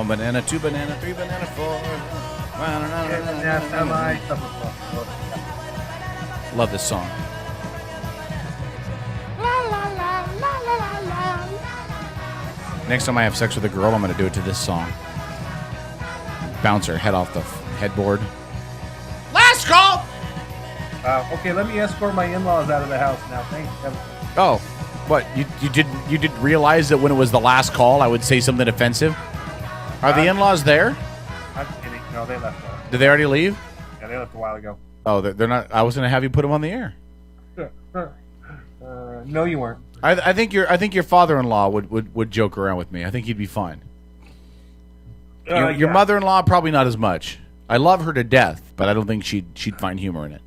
1 banana, 2 banana, 3 banana, 4. Love this song. Next time I have sex with a girl, I'm going to do it to this song. Bounce her head off the headboard. Last call! Okay, let me escort my in-laws out of the house now. Thanks. Oh, what? You did realize that when it was the last call, I would say something offensive? Are the in-laws there? I'm kidding. No, they left. Did they already leave? Yeah, they left a while ago. Oh, they're not. I was going to have you put them on the air. No, you weren't. I think your father-in-law would joke around with me. I think he'd be fine. Your mother-in-law probably not as much. I love her to death, but I don't think she'd find humor in it.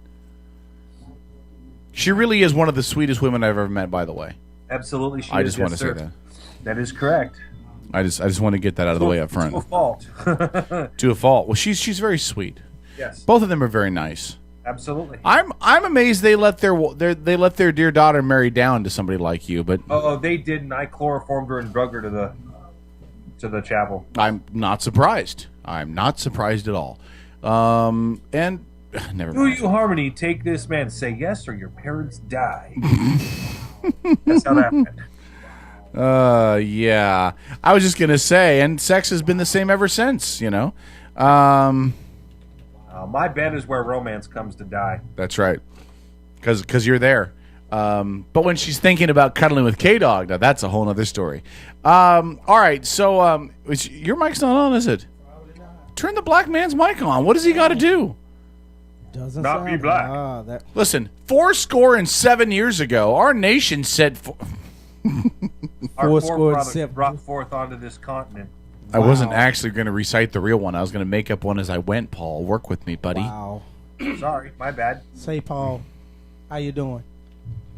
She really is one of the sweetest women I've ever met, by the way. Absolutely, I just want to say that. That is correct. I just want to get that out of the way up front. To a fault. To a fault. Well, she's very sweet. Yes. Both of them are very nice. Absolutely. I'm amazed they let their dear daughter marry down to somebody like you, but they didn't. I chloroformed her and drug her to the chapel. I'm not surprised. I'm not surprised at all. And never Do mind. you, Harmony, take this man, say yes, or your parents die? That's how that went. Yeah. I was just gonna say, and sex has been the same ever since. You know. My bed is where romance comes to die. That's right. Because you're there. But when she's thinking about cuddling with K-Dog, now that's a whole other story. All right, so your mic's not on, is it? Turn the black man's mic on. What does he got to do? Doesn't Not be black. Listen, 7 years ago, our nation said... Our forefathers forefathers brought forth onto this continent. I wasn't actually going to recite the real one. I was going to make up one as I went, Paul. Work with me, buddy. Wow. Sorry, my bad. Say, Paul, how you doing?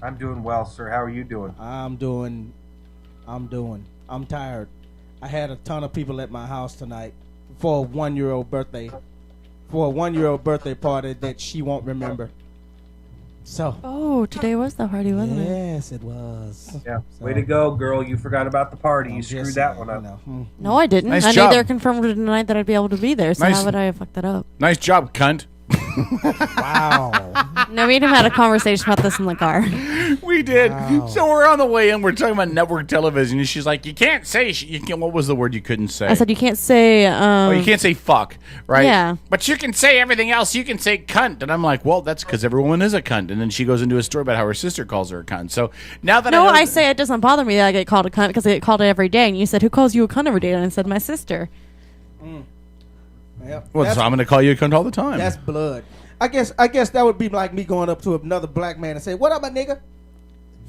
I'm doing well, sir. How are you doing? I'm tired. I had a ton of people at my house tonight for a 1-year-old birthday. For a 1-year-old birthday party that she won't remember. So. Oh, today was the party, wasn't it? Yes, it was. Yeah. So, Way to go, girl. You forgot about the party. You screwed that one up. No, I didn't. Nice I job. neither confirmed tonight that I'd be able to be there, so Nice. how would I have fucked that up? Nice job, cunt. Wow. No, we even had a conversation about this in the car. We did. Wow. So we're on the way in. We're talking about network television. And she's like, you can't say... what was the word you couldn't say? I said you can't say... Oh, you can't say fuck, right? Yeah. But you can say everything else. You can say cunt. And I'm like, well, that's because every woman is a cunt. And then she goes into a story about how her sister calls her a cunt. So now that No, I know I say it doesn't bother me that I get called a cunt because I get called it every day. And you said, who calls you a cunt every day? And I said, my sister. Yep. well, so I'm going to call you a cunt all the time. That's blood. I guess that would be like me going up to another black man and say, "What up, my nigga?"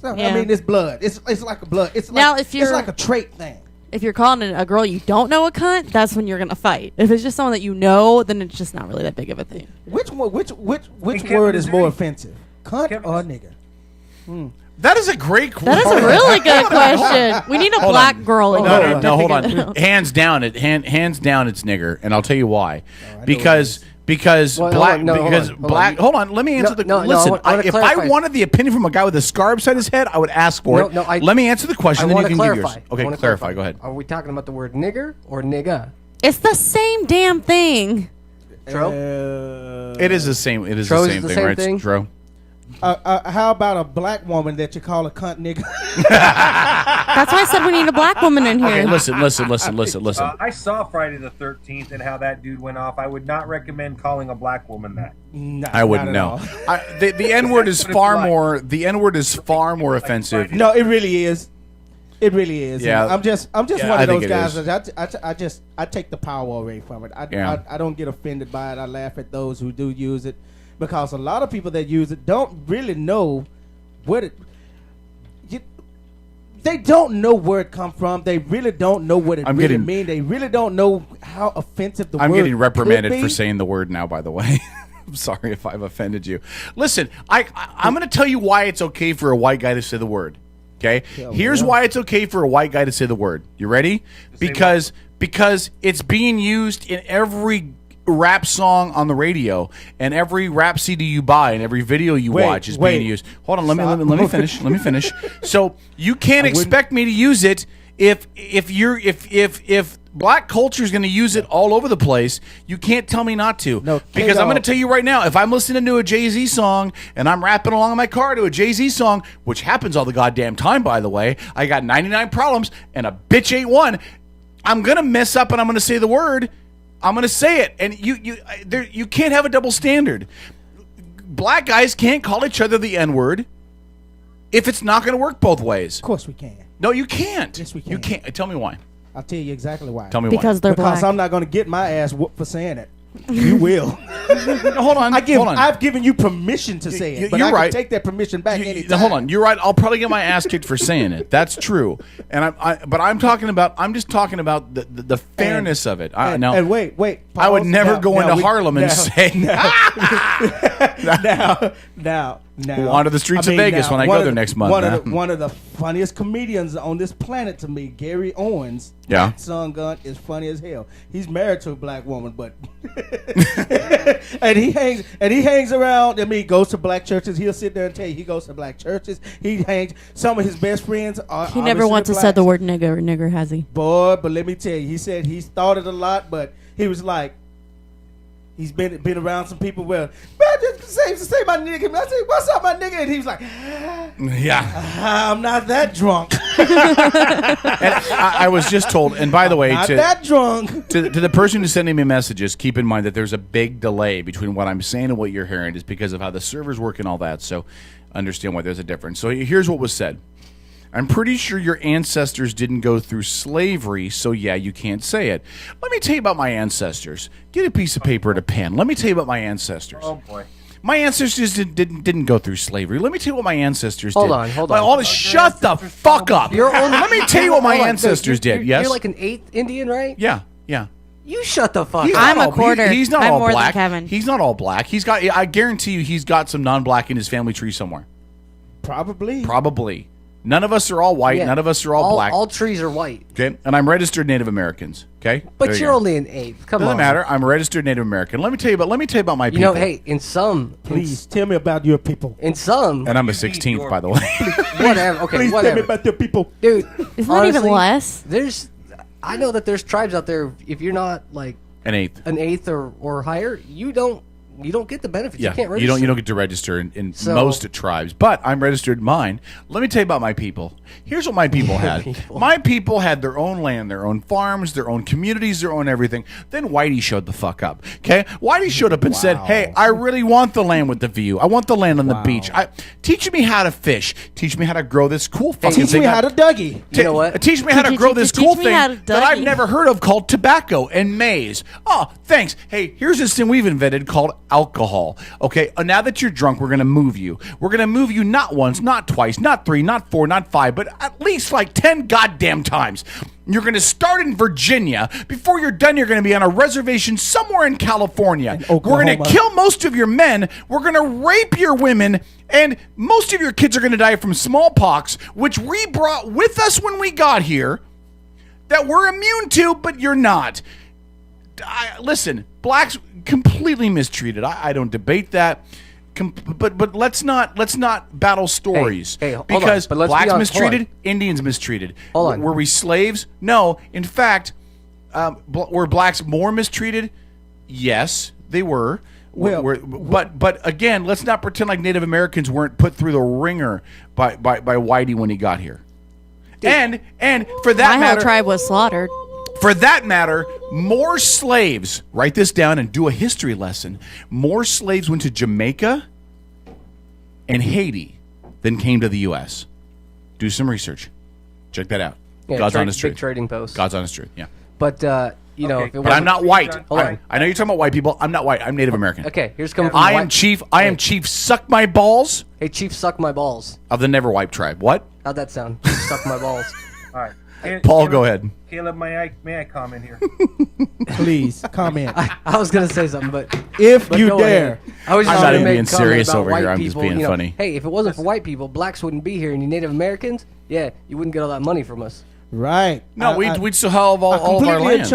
So, Yeah. I mean, it's blood. It's like a blood. It's like, Now, if you're- it's like a trait thing. If you're calling a girl you don't know a cunt, that's when you're going to fight. If it's just someone that you know, then it's just not really that big of a thing. Which Kevin, word is is there more any- offensive, cunt Kevin, or is- nigga? That is a great question. That is a really good question. We need a Hold black on. girl in No, here. no, to no, hold figure that on. out. Hands down, hands down, it's nigger, and I'll tell you why. know Because Well, black, hold on, no, hold because on, hold black. on. Hold on, let me answer the. No, I listen, want to if I clarify. wanted the opinion from a guy with a scar beside his head, I would ask for it. Let me answer the question, I then you want can to give clarify. yours. I Okay, wanna clarify. Go ahead. Are we talking about the word nigger or nigga? It's the same damn thing. Tro? It is the same. It is Tro the is same the thing, same right, thing? Dro? How about a black woman that you call a cunt nigga? That's why I said we need a black woman in here. Okay, listen. I saw Friday the 13th and how that dude went off. I would not recommend calling a black woman that. Nah, I wouldn't not at know. all. The N word is That's what it's far like. more. The N word is far more offensive. No, it really is. It really is. Yeah. And I'm just Yeah, one I of think those it guys is. that I take the power away from it. Yeah. I don't get offended by it. I laugh at those who do use it because a lot of people that use it don't really know what it. They don't know where it come from. They really don't know what it I'm really getting- mean. They really don't know how offensive the I'm word getting reprimanded could be. for saying the word now, by the way. I'm sorry if I've offended you. Listen, I'm going to tell you why it's okay for a white guy to say the word. Okay? Yeah, Here's well. why it's okay for a white guy to say the word. You ready? Because it's being used in every rap song on the radio and every rap CD you buy and every video you Wait, watch is wait. being used. Hold on, let Stop. me finish. Let me finish. So you can't expect me to use it if Black culture is going to use it all over the place. You can't tell me not to. No, because I'm K-Dog. going to tell you right now, if I'm listening to a Jay-Z song and I'm rapping along in my car to a Jay-Z song, which happens all the goddamn time, by the way, I got 99 problems and a bitch ain't one. I'm going to mess up and I'm going to say the word. I'm going to say it. And you can't have a double standard. Black guys can't call each other the N-word if it's not going to work both ways. Of course we can. No, you can't. Yes, we You can. can't. Tell me why. I'll tell you exactly why. Tell me Because why. they're Because black. I'm not going to get my ass whooped for saying it. You will. No, hold on. hold on. I've given you permission to say it, but you're I can right. take that permission back Now, anytime. hold on. You're right. I'll probably get my ass kicked for saying it. That's true. And but I'm just talking about the fairness of it. And wait. I would pause. never Now- go now into we- Harlem and now- say, now. Wander the streets of Vegas when I go there next month, man. One of the funniest comedians on this planet to me, Gary Owens. Yeah. That son gun is funny as hell. He's married to a black woman, but and he hangs around. I mean, he goes to black churches. He'll sit there and tell you he goes to black churches. He hangs. Some of his best friends are. He never once has said the word nigger, has he? Boy, but let me tell you, he said he's thought it a lot, but he was like, he's been around some people where, man, just say my nigga. I say, what's up, my nigga? And he was like, yeah. I'm not that drunk. And I was just told, and by the way, Not that drunk. to the person who's sending me messages, keep in mind that there's a big delay between what I'm saying and what you're hearing is because of how the servers work and all that. So understand why there's a difference. So here's what was said. I'm pretty sure your ancestors didn't go through slavery, so yeah, you can't say it. Let me tell you about my ancestors. Get a piece of paper and a pen. Let me tell you about my ancestors. Oh boy. My ancestors didn't go through slavery. Let me tell you what my ancestors Hold did. on, hold Like, on. shut the fuck up. You're only- Let me tell you what my Hold on, ancestors you're- did. Yes. You're like an 8th Indian, right? Yeah. You shut the fuck He's up. not I'm a all- quarter. He's not I'm all more than black. Kevin. He's not all black. He's got. I guarantee you, he's got some non-black in his family tree somewhere. Probably. Probably. None of us are all white. Yeah. None of us are all black. All trees are white. Okay, and I'm registered Native Americans. Okay, But There you you're go. only an 8th. Come Doesn't on. matter. I'm a registered Native American. Let me tell you about my You people. know, hey, in some, Please tell me about your people. in some, And I'm a You need 16th, your- by the way. whatever. Okay, Please tell me whatever. about your people. Dude, Isn't that even honestly, less? I know that there's tribes out there. If you're not like An 8th. an 8th or higher, you don't get the benefits. Yeah, You can't you register. don't get to register in So- most tribes, but I'm registered in mine. Let me tell you about my people. Here's what my people had. people. My people had their own land, their own farms, their own communities, their own everything. Then Whitey showed the fuck up. Okay, Whitey showed up and said, "Hey, I really want the land with the view. I want the land on the beach. Teach me how to fish. Teach me how to grow this cool fucking Teach thing. me how to Dougie. You know what? Teach me how to Teach- grow teach- this teach cool me thing how to that I've Dougie. never heard of called tobacco and maize. Oh, thanks. Hey, here's this thing we've invented called alcohol. Okay, now that you're drunk, we're going to move you. We're going to move you not once, not twice, not 3, not 4, not 5, but at least like 10 goddamn times. You're going to start in Virginia. Before you're done, you're going to be on a reservation somewhere in California. We're going Oklahoma. to kill most of your men. We're going to rape your women. And most of your kids are going to die from smallpox, which we brought with us when we got here, that we're immune to, but you're not. Listen, blacks completely mistreated. I don't debate that. But let's not battle stories Hey, hold on, because but let's be blacks honest, mistreated, hold on. Indians mistreated. Hold on. Were we slaves? No. In fact, were blacks more mistreated? Yes, they were. Well- But again, let's not pretend like Native Americans weren't put through the ringer by Whitey when he got here. And for that My whole matter, tribe was slaughtered. for that matter, more slaves, write this down and do a history lesson. More slaves went to Jamaica and Haiti than came to the U.S. Do some research. Check that out. Yeah, God's honest big truth. trading post. God's honest truth. Yeah. But you know, Okay, if it but But I'm wasn't- not white. Hold on. I know you're talking about white people. I'm not white. I'm Native American. Okay, here's coming from I am white- chief. I am chief. Suck my balls Hey, Chief, suck my balls. of the Never Wipe tribe. What? How'd that sound? Suck my balls. All right. Hey, Paul, Caleb- go ahead. Caleb, may I comment here? Please comment. I was gonna say something, but If but you go dare. ahead. I was I'm just not gonna even make being a comment serious about over white here. I'm just people, being you know, funny. Hey, if it wasn't for white people, blacks wouldn't be here, and you Native Americans, yeah, you wouldn't get all that money from us. Right. No, we'd still have all I of our completely land.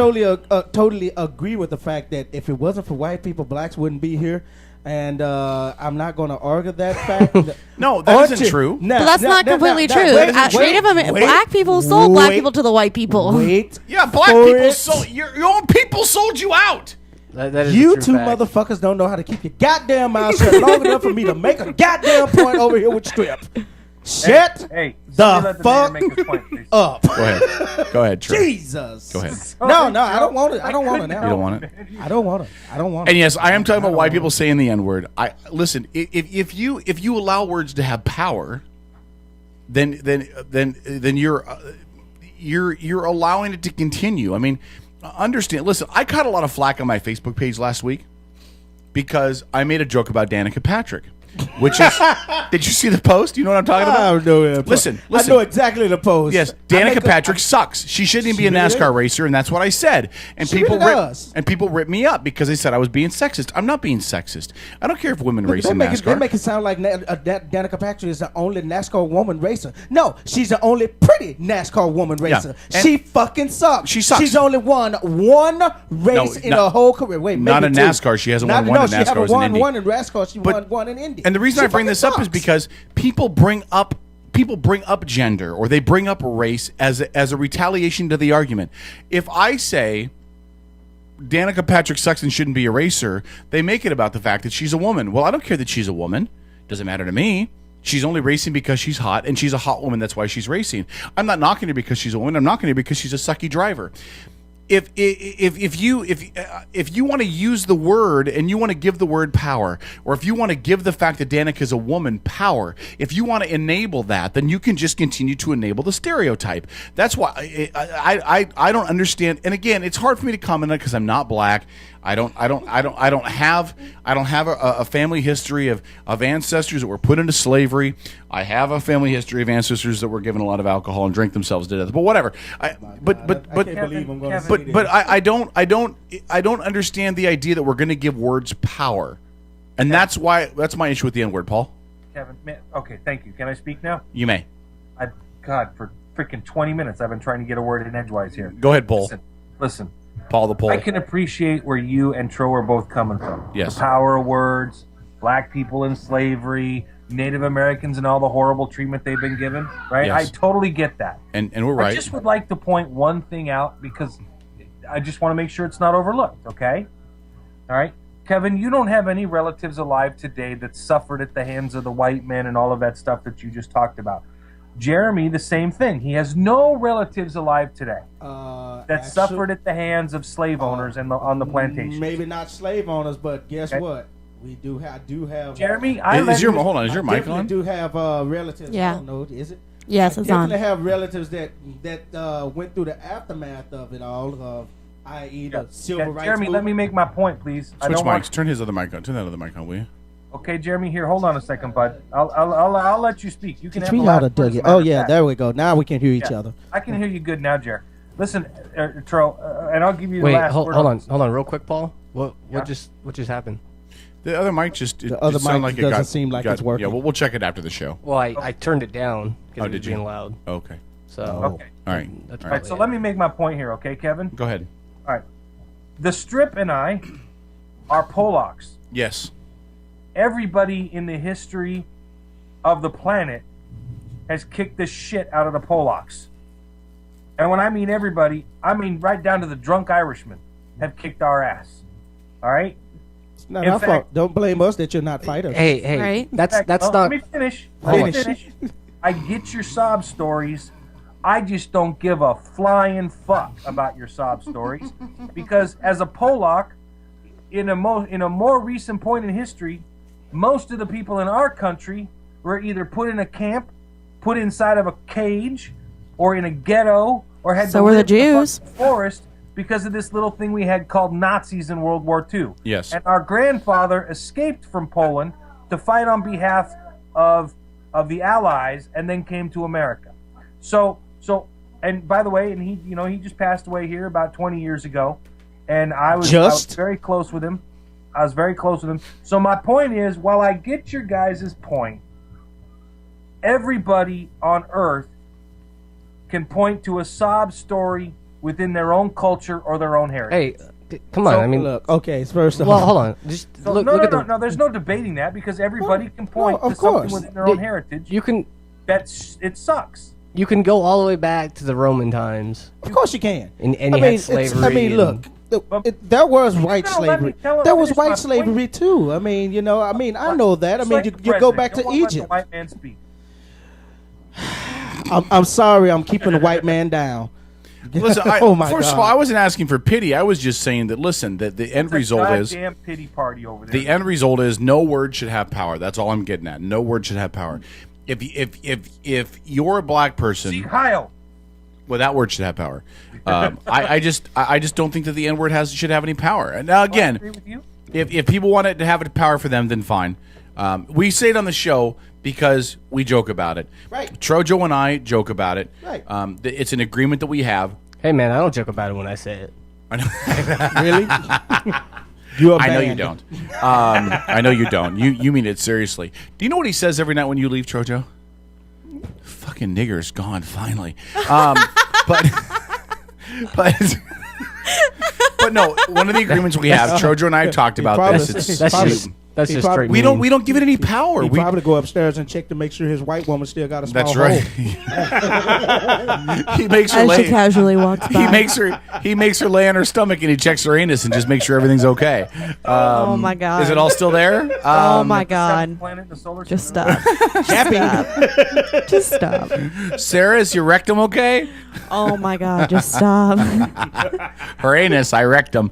and totally agree with the fact that if it wasn't for white people, blacks wouldn't be here. And I'm not going to argue that fact. No, that isn't true. No, But that's not completely true. Black people sold black people to the white people. Wait. Yeah, black for people it. sold your own people sold you out. That is a You true two fact. motherfuckers don't know how to keep your goddamn mouth shut long enough for me to make a goddamn point over here with Strip. Shut Hey, the let fuck man make his point, please. up. Go ahead. Go ahead, Trey. Jesus. Go ahead. No, I don't want it. I don't want it now. You don't want it? I don't want it. I don't want it. And yes, I am talking about white people saying the N-word. I listen. If you allow words to have power, then you're allowing it to continue. I mean, understand. Listen, I caught a lot of flack on my Facebook page last week because I made a joke about Danica Patrick, which is. Did you see the post? You know what I'm talking about? I don't know that. Listen. I know exactly the post. Yes, Danica Patrick sucks. She shouldn't even be a really NASCAR racer, and that's what I said. And She people really does. people ripped me up because they said I was being sexist. I'm not being sexist. I don't care if women race in They NASCAR. make it sound like Danica Patrick is the only NASCAR woman racer. No, she's the only pretty NASCAR woman racer. And She fucking sucks. She sucks. She's only won one race in her whole career. Wait, not maybe in two. NASCAR. She hasn't won one in she NASCAR. haven't It was in won Indy. one in NASCAR. She But- won one in Indy. And the reason She I bring fucking this up is sucks. because people bring up gender or they bring up race as a retaliation to the argument. If I say Danica Patrick sucks and shouldn't be a racer, they make it about the fact that she's a woman. Well, I don't care that she's a woman. Doesn't matter to me. She's only racing because she's hot, and she's a hot woman. That's why she's racing. I'm not knocking her because she's a woman. I'm knocking her because she's a sucky driver. If you want to use the word and you want to give the word power, or if you want to give the fact that Danica is a woman power, if you want to enable that, then you can just continue to enable the stereotype. That's why I don't understand. And again, it's hard for me to comment on it because I'm not black. I don't have a family history of ancestors that were put into slavery. I have a family history of ancestors that were given a lot of alcohol and drank themselves to death. But whatever. I can't believe I'm going to say But I don't understand the idea that we're going to give words power, and that's my issue with the N-word, Paul. Kevin, man, okay, thank you. Can I speak now? You may God, for freaking 20 minutes, I've been trying to get a word in edgewise here. go ahead, Paul. Listen. Paul the Pole. I can appreciate where you and Tro are both coming from. Yes. The power of words, black people in slavery, Native Americans and all the horrible treatment they've been given, right? Yes. I totally get that. and we're right. I just would like to point one thing out because I just want to make sure it's not overlooked, okay? All right? Kevin, you don't have any relatives alive today that suffered at the hands of the white men and all of that stuff that you just talked about. Jeremy, the same thing. He has no relatives alive today that suffered at the hands of slave owners on the plantation. Maybe not slave owners, but guess Okay. what? We do have Jeremy, Is your mic definitely on? do have relatives. Yeah. I don't know. Is it? Yes, it's on. Definitely have relatives that went through the aftermath of it all, i.e. the civil rights Jeremy, let me movement. make my point, please. I Switch don't mics. want. Turn his other mic on. Turn that other mic on, will you? Okay, Jeremy, here, hold on a second, bud. I'll let you speak. You can have Teach the me how last to word, do as it. a matter Oh of yeah, fact. there we go. Now we can hear each Yeah. other. I can hear you good now, Jer. Listen, Tro, and I'll give you the Wait, last hold word. on, real quick, Paul. What Yeah. just happened? The other mic just The other sounded mic like it doesn't got, seem like got- it's working. Yeah, we'll check it after the show. Well, I turned it down because Oh, it was did you? being loud. Okay. So Okay. All right. That's All All right. right, so let me make my point here, okay, Kevin? Go ahead. All right. The Strip and I are Polacks. Yes. Everybody in the history of the planet has kicked the shit out of the Polacks. And when I mean everybody, I mean right down to the drunk Irishmen have kicked our ass. All right? It's not In our fact- fault. Don't blame us that you're not fighters. hey, Right. that's Let not. me finish. Hold Let me on. finish. I get your sob stories. I just don't give a flying fuck about your sob stories because as a Polak, in a more recent point in history, most of the people in our country were either put in a camp, put inside of a cage, or in a ghetto, or had So to were the live in Jews. fucking forest because of this little thing we had called Nazis in World War II. Yes. And our grandfather escaped from Poland to fight on behalf of the Allies, and then came to America. So, and by the way, and he just passed away here about 20 years ago, and I was very close with him. So my point is, while I get your guys' point, everybody on Earth can point to a sob story within their own culture or their own heritage. Hey, Come on, So, I mean, Look, okay, first of well, all, hold on. Just So, look no, at the. no. There's no debating that because everybody can point of to something course. within their own heritage You can it sucks. go all the way back to the Roman times, of course you can. and you had it's- slavery. I mean, look, there was white You know, let me slavery. tell- There let me was finish my white slavery too. I mean, I know that. I It's mean, like you the go president. back to Don't let the Egypt. white man speak. I'm sorry, I'm keeping the white man down. Listen, Oh my first of God. all, I wasn't asking for pity. I was just saying that. Listen, that the end It's a result is goddamn pity party over there. the end result is no word should have power. That's all I'm getting at. No word should have power. If you're a black person, See, Kyle. well, that word should have power. I just don't think that the N word should have any power. And now I again, agree with you. if people want it to have power for them, then fine. We say it on the show because we joke about it. Right. Trojo and I joke about it. Right. It's an agreement that we have. Hey, man, I don't joke about it when I say it. Really? You a I know man. you don't. I know you don't. You mean it seriously. Do you know what he says every night when you leave, Trojo? Fucking nigger's gone finally. But but no. One of the agreements we have, Trojo and I have talked about probably- this. It's That's Probably- just that's he just probably- straight. we don't give it any power. He We probably go upstairs and check to make sure his white woman still got a small that's right. hole. He makes her As she lay. casually walks by. He makes her lay on her stomach and he checks her anus and just makes sure everything's okay. Oh my God. Is it all still there? Oh my Seventh God. planet in the solar Just system. stop. Stop. Just stop. Sarah, is your rectum okay? Oh my God. Just stop. Her anus, I rectum.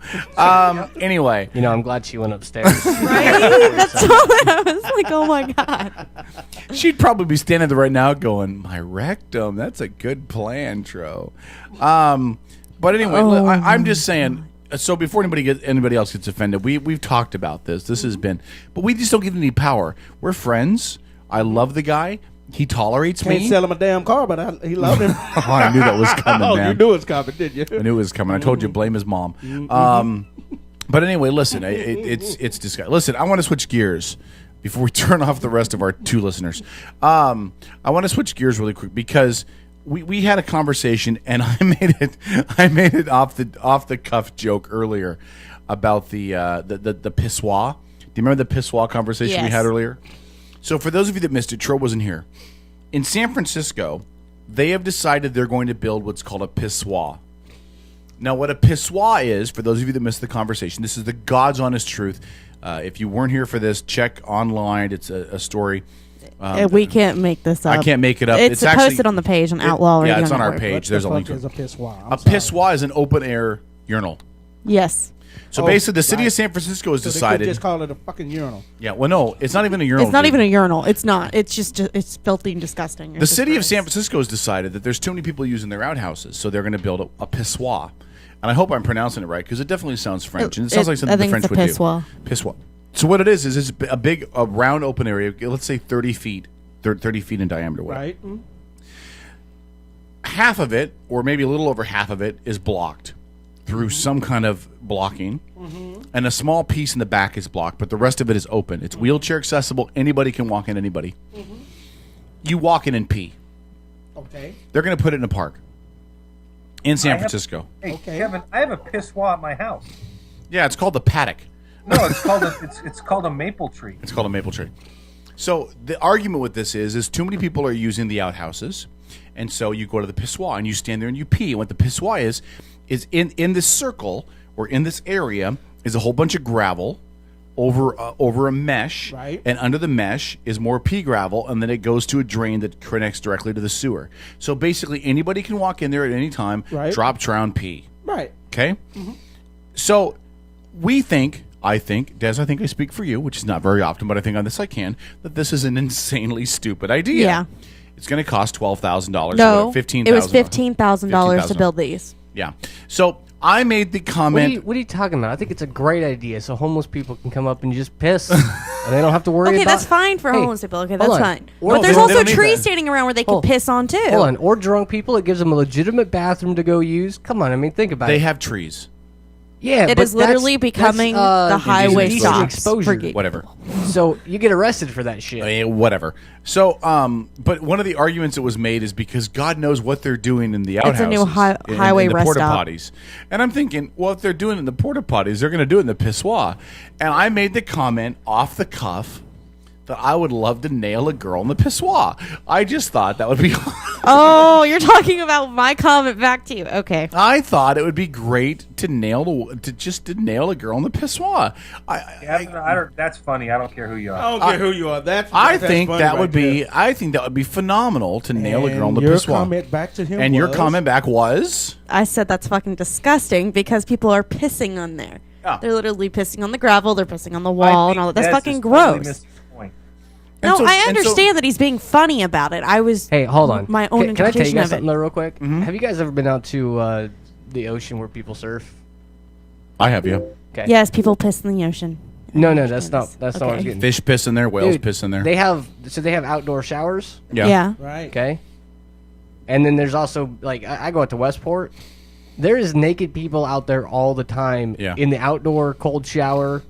Anyway, You know, I'm glad she went upstairs. Right? That's what I was like. Oh my God. she'd probably be standing there right now going, "My rectum. That's a good plan, Tro." But anyway, Oh I'm just saying. So before anybody else gets offended, we've talked about this. This has been, but we just don't give any power. We're friends. I love the guy. He tolerates Can't me. sell him a damn car, but he loved him. Oh, I knew that was coming, Oh, man. you knew it was coming, didn't you? I knew it was coming. I told you, blame his mom. But anyway, listen, it's disgusting. Listen, I want to switch gears before we turn off the rest of our two listeners. I want to switch gears really quick because we had a conversation and I made it off the cuff joke earlier about the pissoir. Do you remember the pissoir conversation we Yes. had earlier? So for those of you that missed it, Tro wasn't here. In San Francisco, they have decided they're going to build what's called a pissoir. Now, what a pissoir is, for those of you that missed the conversation, this is the God's honest truth. If you weren't here for this, check online. It's a story. We can't make this up. I can't make it up. It's actually- posted on the page on Outlaw Radio Yeah, it's on our Network. page. There's a link to Is it. a pissoir. A pissoir is an open air urinal. Yes. So Oh, basically, the city right. of San Francisco has So they could decided. just call it a fucking urinal. Yeah, well, no, it's not even a urinal. It's not dude. even a urinal. It's not. It's just it's filthy and disgusting. It's The just city of gross. San Francisco has decided that there's too many people using their outhouses, so they're going to build a pissoir. And I hope I'm pronouncing it right because it definitely sounds French, and it sounds like something I the think French it's a would pissoir. do. Pissoir. So what it is it's a big, round, open area. Let's say 30 feet, 30 feet in diameter. Whatever. Right? Half of it, or maybe a little over half of it, is blocked through some kind of blocking, and a small piece in the back is blocked, but the rest of it is open. It's wheelchair accessible. Anybody can walk in. Anybody. You walk in and pee. Okay. They're going to put it in a park in San I have- Francisco. Hey, Okay. Kevin, I have a pissoir at my house. Yeah, it's called the paddock. No, it's called a maple tree. It's called a maple tree. So the argument with this is too many people are using the outhouses, and so you go to the pissoir and you stand there and you pee. And what the pissoir is in this circle or in this area is a whole bunch of gravel over a mesh, Right. and under the mesh is more pea gravel, and then it goes to a drain that connects directly to the sewer. So basically, anybody can walk in there at any time, Right. drop, drown, pee. Right. Okay? So I think, Des, I think I speak for you, which is not very often, but I think on this I can, that this is an insanely stupid idea. Yeah. It's going to cost $12,000. No, $15,000. it was $15,000 to build these. Yeah. So I made the What are, comment. what are you talking about? I think it's a great idea, so homeless people can come up and just piss, and they don't have to worry Okay, about. that's fine for Hey, homeless people. Okay, hold that's on. fine. Or But there's they also don't need trees that. standing around where they can Hold- piss on too. Hold on, or drunk people. It gives them a legitimate bathroom to go use. Come on, I mean, think about They it. have trees. Yeah, It but is literally that's, becoming that's, the highway indecent stops exposure. for gay Whatever. people. So you get arrested for that shit. Whatever. So, but one of the arguments that was made is because God knows what they're doing in the outhouses. It's a new highway in the rest porta stop. potties. And I'm thinking, well, if they're doing it in the porta potties, they're going to do it in the pissoir. And I made the comment off the cuff that I would love to nail a girl in the pissoir. I just thought that would be. Oh, you're talking about my comment back to you. Okay. I thought it would be great to nail a girl in the pissoir. I don't, that's funny. I don't care who you are. I don't care who you are. I that's think funny that right would there. be. I think that would be phenomenal to nail a girl in the And your pissoir. comment back to him And your was- comment back was. I said that's fucking disgusting because people are pissing on there. Oh. They're literally pissing on the gravel. They're pissing on the wall and all that. That's Des fucking is totally gross. missing the point. And No, so- I and so- understand that he's being funny about it. I was Hey, hold on. my own Can I tell you interpretation guys of something it. though, real quick? Mm-hmm. Have you guys ever been out to the ocean where people surf? I have you. Okay. Yes, people piss in the ocean. No, I that's not. understand That's this. not what I was Okay. getting. Fish piss in there, whales Dude, piss in there. They have outdoor showers. Yeah. Right. Okay. And then there's also like I go out to Westport. There is naked people out there all the time Yeah. in the outdoor cold shower.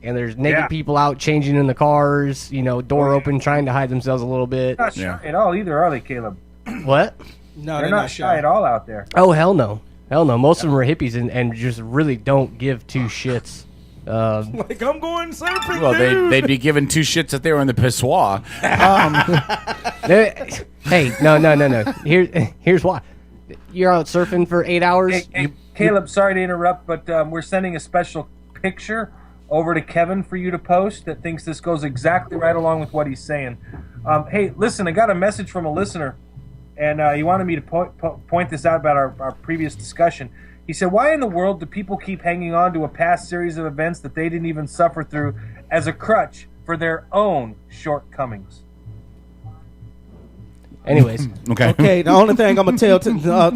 And there's naked Yeah. people out changing in the cars, door open, trying to hide themselves a little bit. They're not Yeah. shy at all either, are they, Caleb? What? No, They're not shy at all out there. Oh, hell no. Hell no. Most of them are hippies and just really don't give two shits. Like I'm going surfing. well, dude. they'd be giving two shits that they were in the pissoir. Hey, no. Here's why. You're out surfing for 8 hours. Hey, Caleb, sorry to interrupt, but we're sending a special picture over to Kevin for you to post that thinks this goes exactly right along with what he's saying. Hey, listen, I got a message from a listener, and he wanted me to point this out about our previous discussion. He said, why in the world do people keep hanging on to a past series of events that they didn't even suffer through as a crutch for their own shortcomings? Anyways, Okay. Okay, the only thing I'm gonna tell to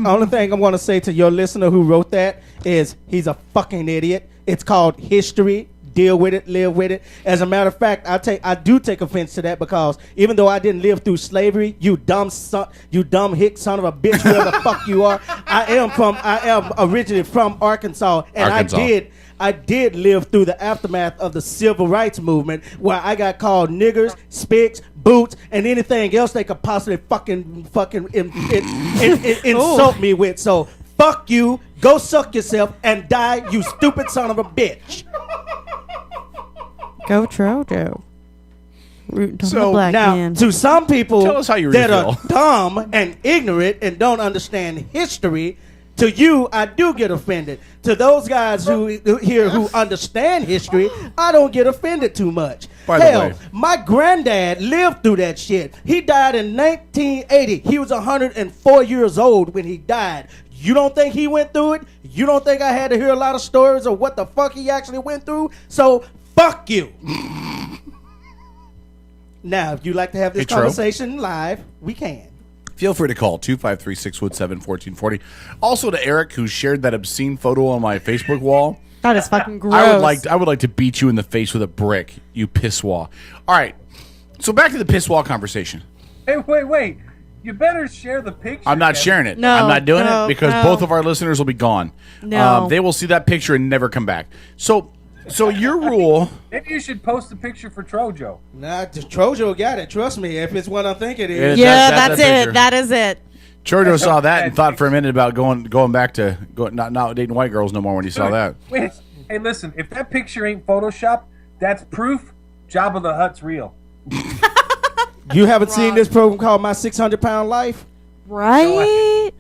only thing I'm gonna say to your listener who wrote that is he's a fucking idiot. It's called history. Deal with it, live with it. As a matter of fact, I do take offense to that because even though I didn't live through slavery, you dumb hick son of a bitch, whoever the fuck you are, I am originally from Arkansas, and Arkansas. I did live through the aftermath of the civil rights movement where I got called niggers, spics, boots, and anything else they could possibly fucking insult me with. So fuck you, go suck yourself and die, you stupid son of a bitch. Go Trojo. Root So, the black Now, man. to some people Tell us how you that really are dumb and ignorant and don't understand history, to you, I do get offended. To those guys who understand history, I don't get offended too much. By the Hell, way- my granddad lived through that shit. He died in 1980. He was 104 years old when he died. You don't think he went through it? You don't think I had to hear a lot of stories of what the fuck he actually went through? So, fuck you. Now, if you'd like to have this Hey, Tro. conversation live, we can. Feel free to call 253-617-1440. Also to Eric, who shared that obscene photo on my Facebook wall. That is fucking gross. I would like to beat you in the face with a brick, you pisswall. All right. So back to the pisswall conversation. Hey, wait. You better share the picture. I'm not Kevin. sharing it. No, I'm not doing no, it because no. both of our listeners will be gone. No. They will see that picture and never come back. So your rule. Maybe you should post the picture for Trojo. Nah, Trojo got it. Trust me, if it's what I think it is. Yeah, That's that's that it. picture. That is it. Chojo saw that and thought for a minute about going back to not dating white girls no more when he saw that. Wait, hey, listen. If that picture ain't Photoshop, that's proof Jabba the Hutt's real. You haven't seen this program called My 600-Pound Life? Right?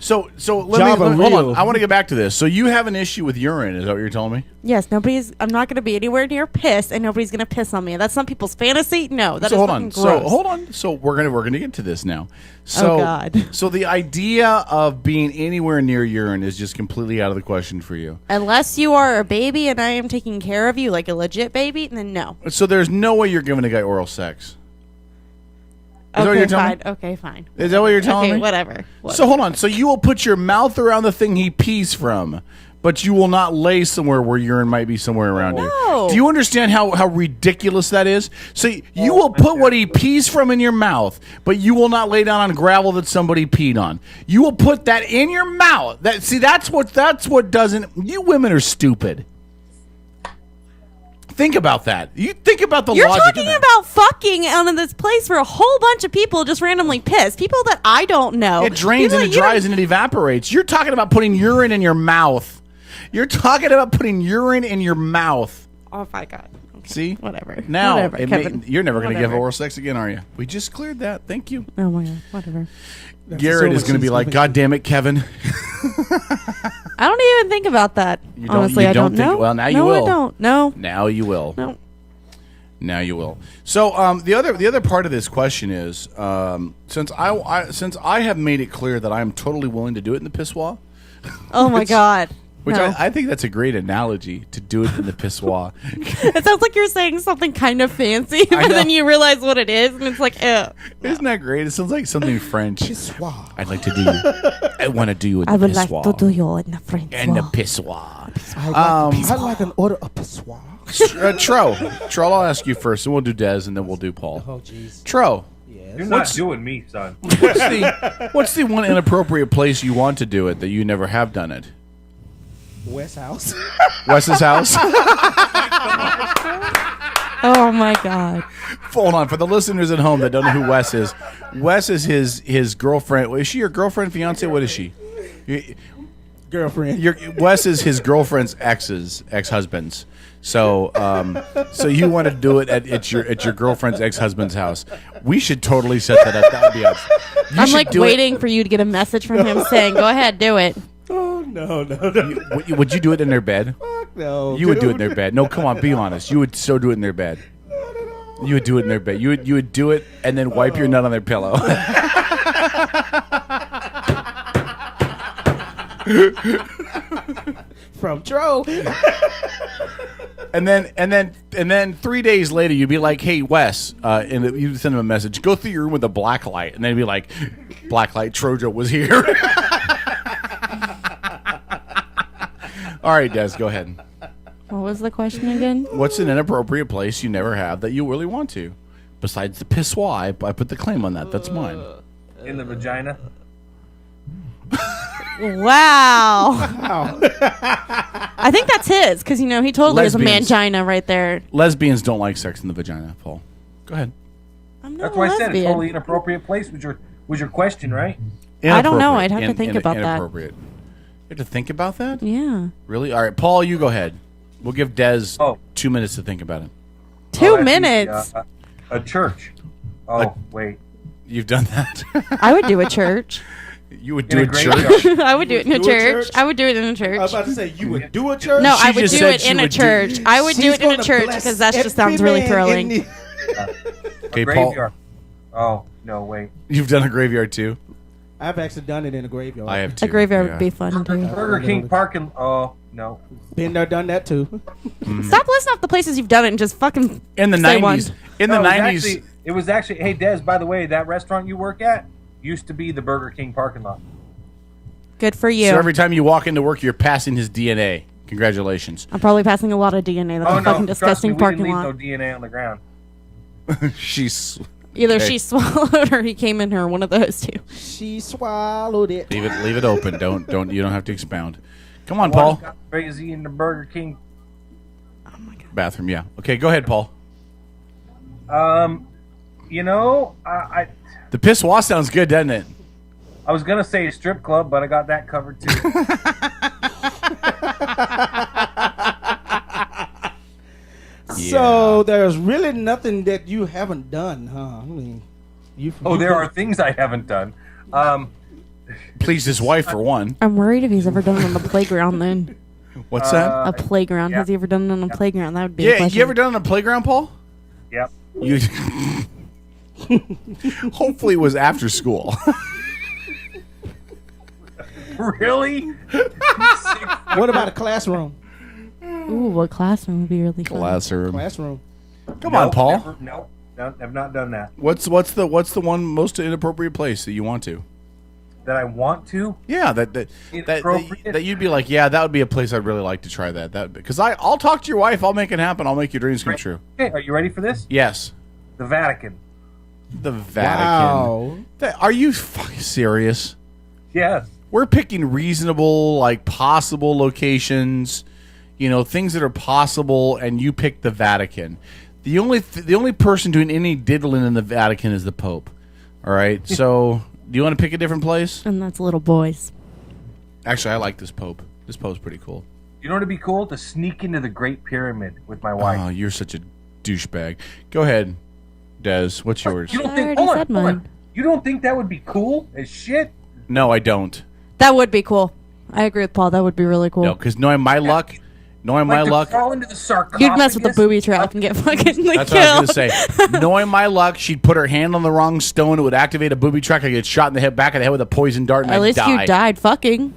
So let Java me hold real. on. I want to get back to this. So you have an issue with urine? Is that what you're telling me? Yes, I'm not going to be anywhere near piss, and nobody's going to piss on me. That's some people's fantasy. No, that is So hold fucking on. gross. So hold on. So we're gonna get to this now. So, Oh, God. So the idea of being anywhere near urine is just completely out of the question for you. Unless you are a baby and I am taking care of you like a legit baby, then no. So there's no way you're giving a guy oral sex. Is that what Okay, you're telling fine. me? Okay, fine. Is that what you're telling Okay, me? whatever. So hold on. So you will put your mouth around the thing he pees from, but you will not lay somewhere where urine might be somewhere around No. you. Do you understand how ridiculous that is? So you will put what he pees from in your mouth, but you will not lay down on gravel that somebody peed on. You will put that in your mouth. That's what doesn't. You women are stupid. Think about that. You think about the You're logic of talking that. about fucking out of this place where a whole bunch of people just randomly piss. People that I don't know. It drains People and it that you dries don't- and it evaporates. You're talking about putting urine in your mouth. You're talking about putting urine in your mouth. Oh my god. Okay. See? Whatever. Now, Whatever, it Kevin. you're never going to give Whatever. oral sex again, are you? We just cleared that. Thank you. Oh my god. Whatever. Garrett is going to be like, God damn it, Kevin. I don't even think about that. You don't- Honestly, you I don't don't think- know. well, now you no, will. I don't. No. Now you will. No. Now you will. So the other part of this question is since I have made it clear that I'm totally willing to do it in the pissoir, Oh my god. which No. I think that's a great analogy to do it in the pissoir. It sounds like you're saying something kind of fancy, I but then know. you realize what it is, and it's like, ew. Isn't that great? It sounds like something French. Pissoir. I'd like to do you. I want to do you in the I would pissoir. like to do you in the French. In the wall. pissoir. I'd like an order of pissoir. Tro, I'll ask you first, and we'll do Dez, and then we'll do Paul. Oh, jeez. Tro, You're not doing me, son. what's the one inappropriate place you want to do it that you never have done it? West House. Wes's house? Oh my god. Hold on, for the listeners at home that don't know who Wes is his girlfriend. Is she your girlfriend, fiance? What is she? Girlfriend. Wes is his girlfriend's ex-husband's. So, so you want to do it at your girlfriend's ex-husband's house? We should totally set that up. That would be awesome. You I'm should like do it- waiting for you to get a message from him saying, "Go ahead, do it." Oh, no. Would you do it in their bed? No. You would do it in their bed. No, come on, be honest. You would so do it in their bed. You would do it in their bed. You would do it and then wipe your nut on their pillow. From Tro. And then 3 days later, you'd be like, "Hey, Wes," and you'd send him a message. Go through your room with a black light, and then he'd be like, "Black light, Trojo was here." All right, Des, go ahead. What was the question again? What's an inappropriate place you never have that you really want to? Besides the pissoir, I put the claim on that. That's mine. In the vagina. Wow. I think that's his because he totally has a Lesbians. mangina right there. Lesbians don't like sex in the vagina, Paul. Go ahead. I'm not That's a why I said a lesbian. totally inappropriate place was your question, right? I don't know. Inappropriate. I'd have to think about that. Inappropriate. You have to think about that? Yeah. Really? All right, Paul, you go ahead. We'll give Des Oh. 2 minutes to think about it. 2 That'd be, minutes. A church. Oh, wait. You've done that. I would do a church. You would In do a a graveyard. church. I would do it in a Do a church. church? I would do it in a I was church. about to say, you would do a church? No, I She would just do said it she in a would do- church. I would do She's it in a gonna church bless because that just sounds every really man thrilling. in Okay, Paul, Graveyard. Oh, no, wait. you've done a graveyard too. I've actually done it in a graveyard. I have too. A graveyard Yeah. would be fun too. Burger King parking. Oh, no. Been there, done that too. Stop listing off the places you've done it and just fucking In the say 90s. one. In the No, 90s. It was actually, hey, Des, by the way, that restaurant you work at used to be the Burger King parking lot. Good for you. So every time you walk into work, you're passing his DNA. Congratulations. I'm probably passing a lot of DNA. That's Oh, a no. fucking Trust disgusting me, we parking didn't leave lot. no DNA on the ground. She's Either okay. she swallowed or he came in her. One of those two. She swallowed it. Leave it open. Don't you don't have to expound. Come on, What Paul. got crazy in the Burger King? Bathroom, yeah. Okay, go ahead, Paul. You know, I The pissoir sounds good, doesn't it? was going to say strip club, but I got that covered too. So there's really nothing that you haven't done, huh? I mean, Oh, there are things I haven't done. Pleased his wife for one. I'm worried if he's ever done it on the playground. Then What's that? a playground. yeah. Has he ever done it on a playground? That would be. A Yeah, question. you ever done it on a playground, Paul? Yep. You. Hopefully, it was after school. Really? What about a classroom? Ooh, what classroom would be really fun? Classroom. Classroom. Come on, Paul. No, I've not done that. What's the one most inappropriate place that you want to? that I want to. Yeah, that you'd be like, yeah, that would be a place I'd really like to try that. Because I'll talk to your wife. I'll make it happen. I'll make your dreams come true. Okay, are you ready for this? Yes. The Vatican. The Vatican. Wow. Are you fucking serious? Yes. We're picking reasonable, like possible locations, things that are possible, and you pick the Vatican. The only person doing any diddling in the Vatican is the Pope. All right, so do you want to pick a different place? And that's little boys. Actually, I like this Pope. This Pope's pretty cool. You know what would be cool? To sneak into the Great Pyramid with my wife. Oh, you're such a douchebag. Go ahead, Des. What's yours? You don't I think? already Hold said on. mine. You don't think that would be cool as shit? No, I don't. That would be cool. I agree with Paul. That would be really cool. No, because knowing my luck, To crawl into the sarcophagus. You'd mess with the booby trap and get fucking that's killed. what I was going to say. Knowing my luck, she'd put her hand on the wrong stone. It would activate a booby trap. I get shot in the head, back of the head with a poison dart, and At I'd least die. you died fucking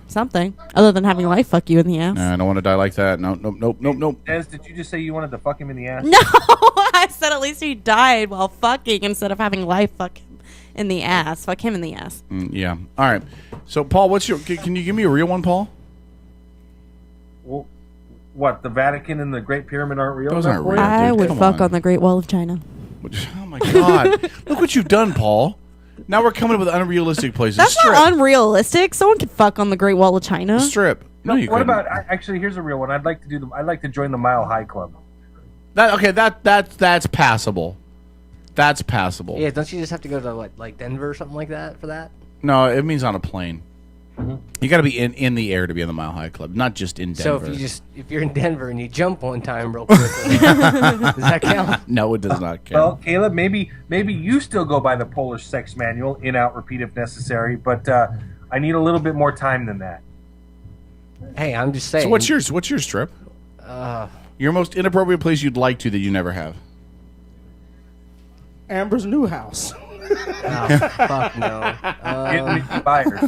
something other than having life fuck you in the ass. No, I don't want to die like that. Nope. Des, did you just say you wanted to fuck him in the ass? No, I said at least you died while fucking instead of having life fuck him in the ass. Fuck him in the ass. Yeah. All right. So, Paul, can you give me a real one, Paul? Well, what? The Vatican and the Great Pyramid aren't real? Those enough aren't for real. you? I dude, would come fuck on. on the Great Wall of China. Oh my God! Look what you've done, Paul. Now we're coming up with unrealistic places. That's Strip. not unrealistic. Someone could fuck on the Great Wall of China. Strip. No, you What couldn't. about? Actually, here's a real one. I'd like to join the Mile High Club. That's passable. That's passable. Yeah, don't you just have to go to like Denver or something like that for that? No, it means on a plane. You got to be in the air to be in the Mile High Club, not just in So Denver. if you're in Denver and you jump one time real quickly, does that count? No, it does not Well, count. Caleb, maybe you still go by the Polish sex manual, in, out, repeat if necessary, but I need a little bit more time than that. Hey, I'm just saying. So what's yours? What's your Strip? Your most inappropriate place you'd like to that you never have. Amber's new house. Fuck no. Getting me buyers.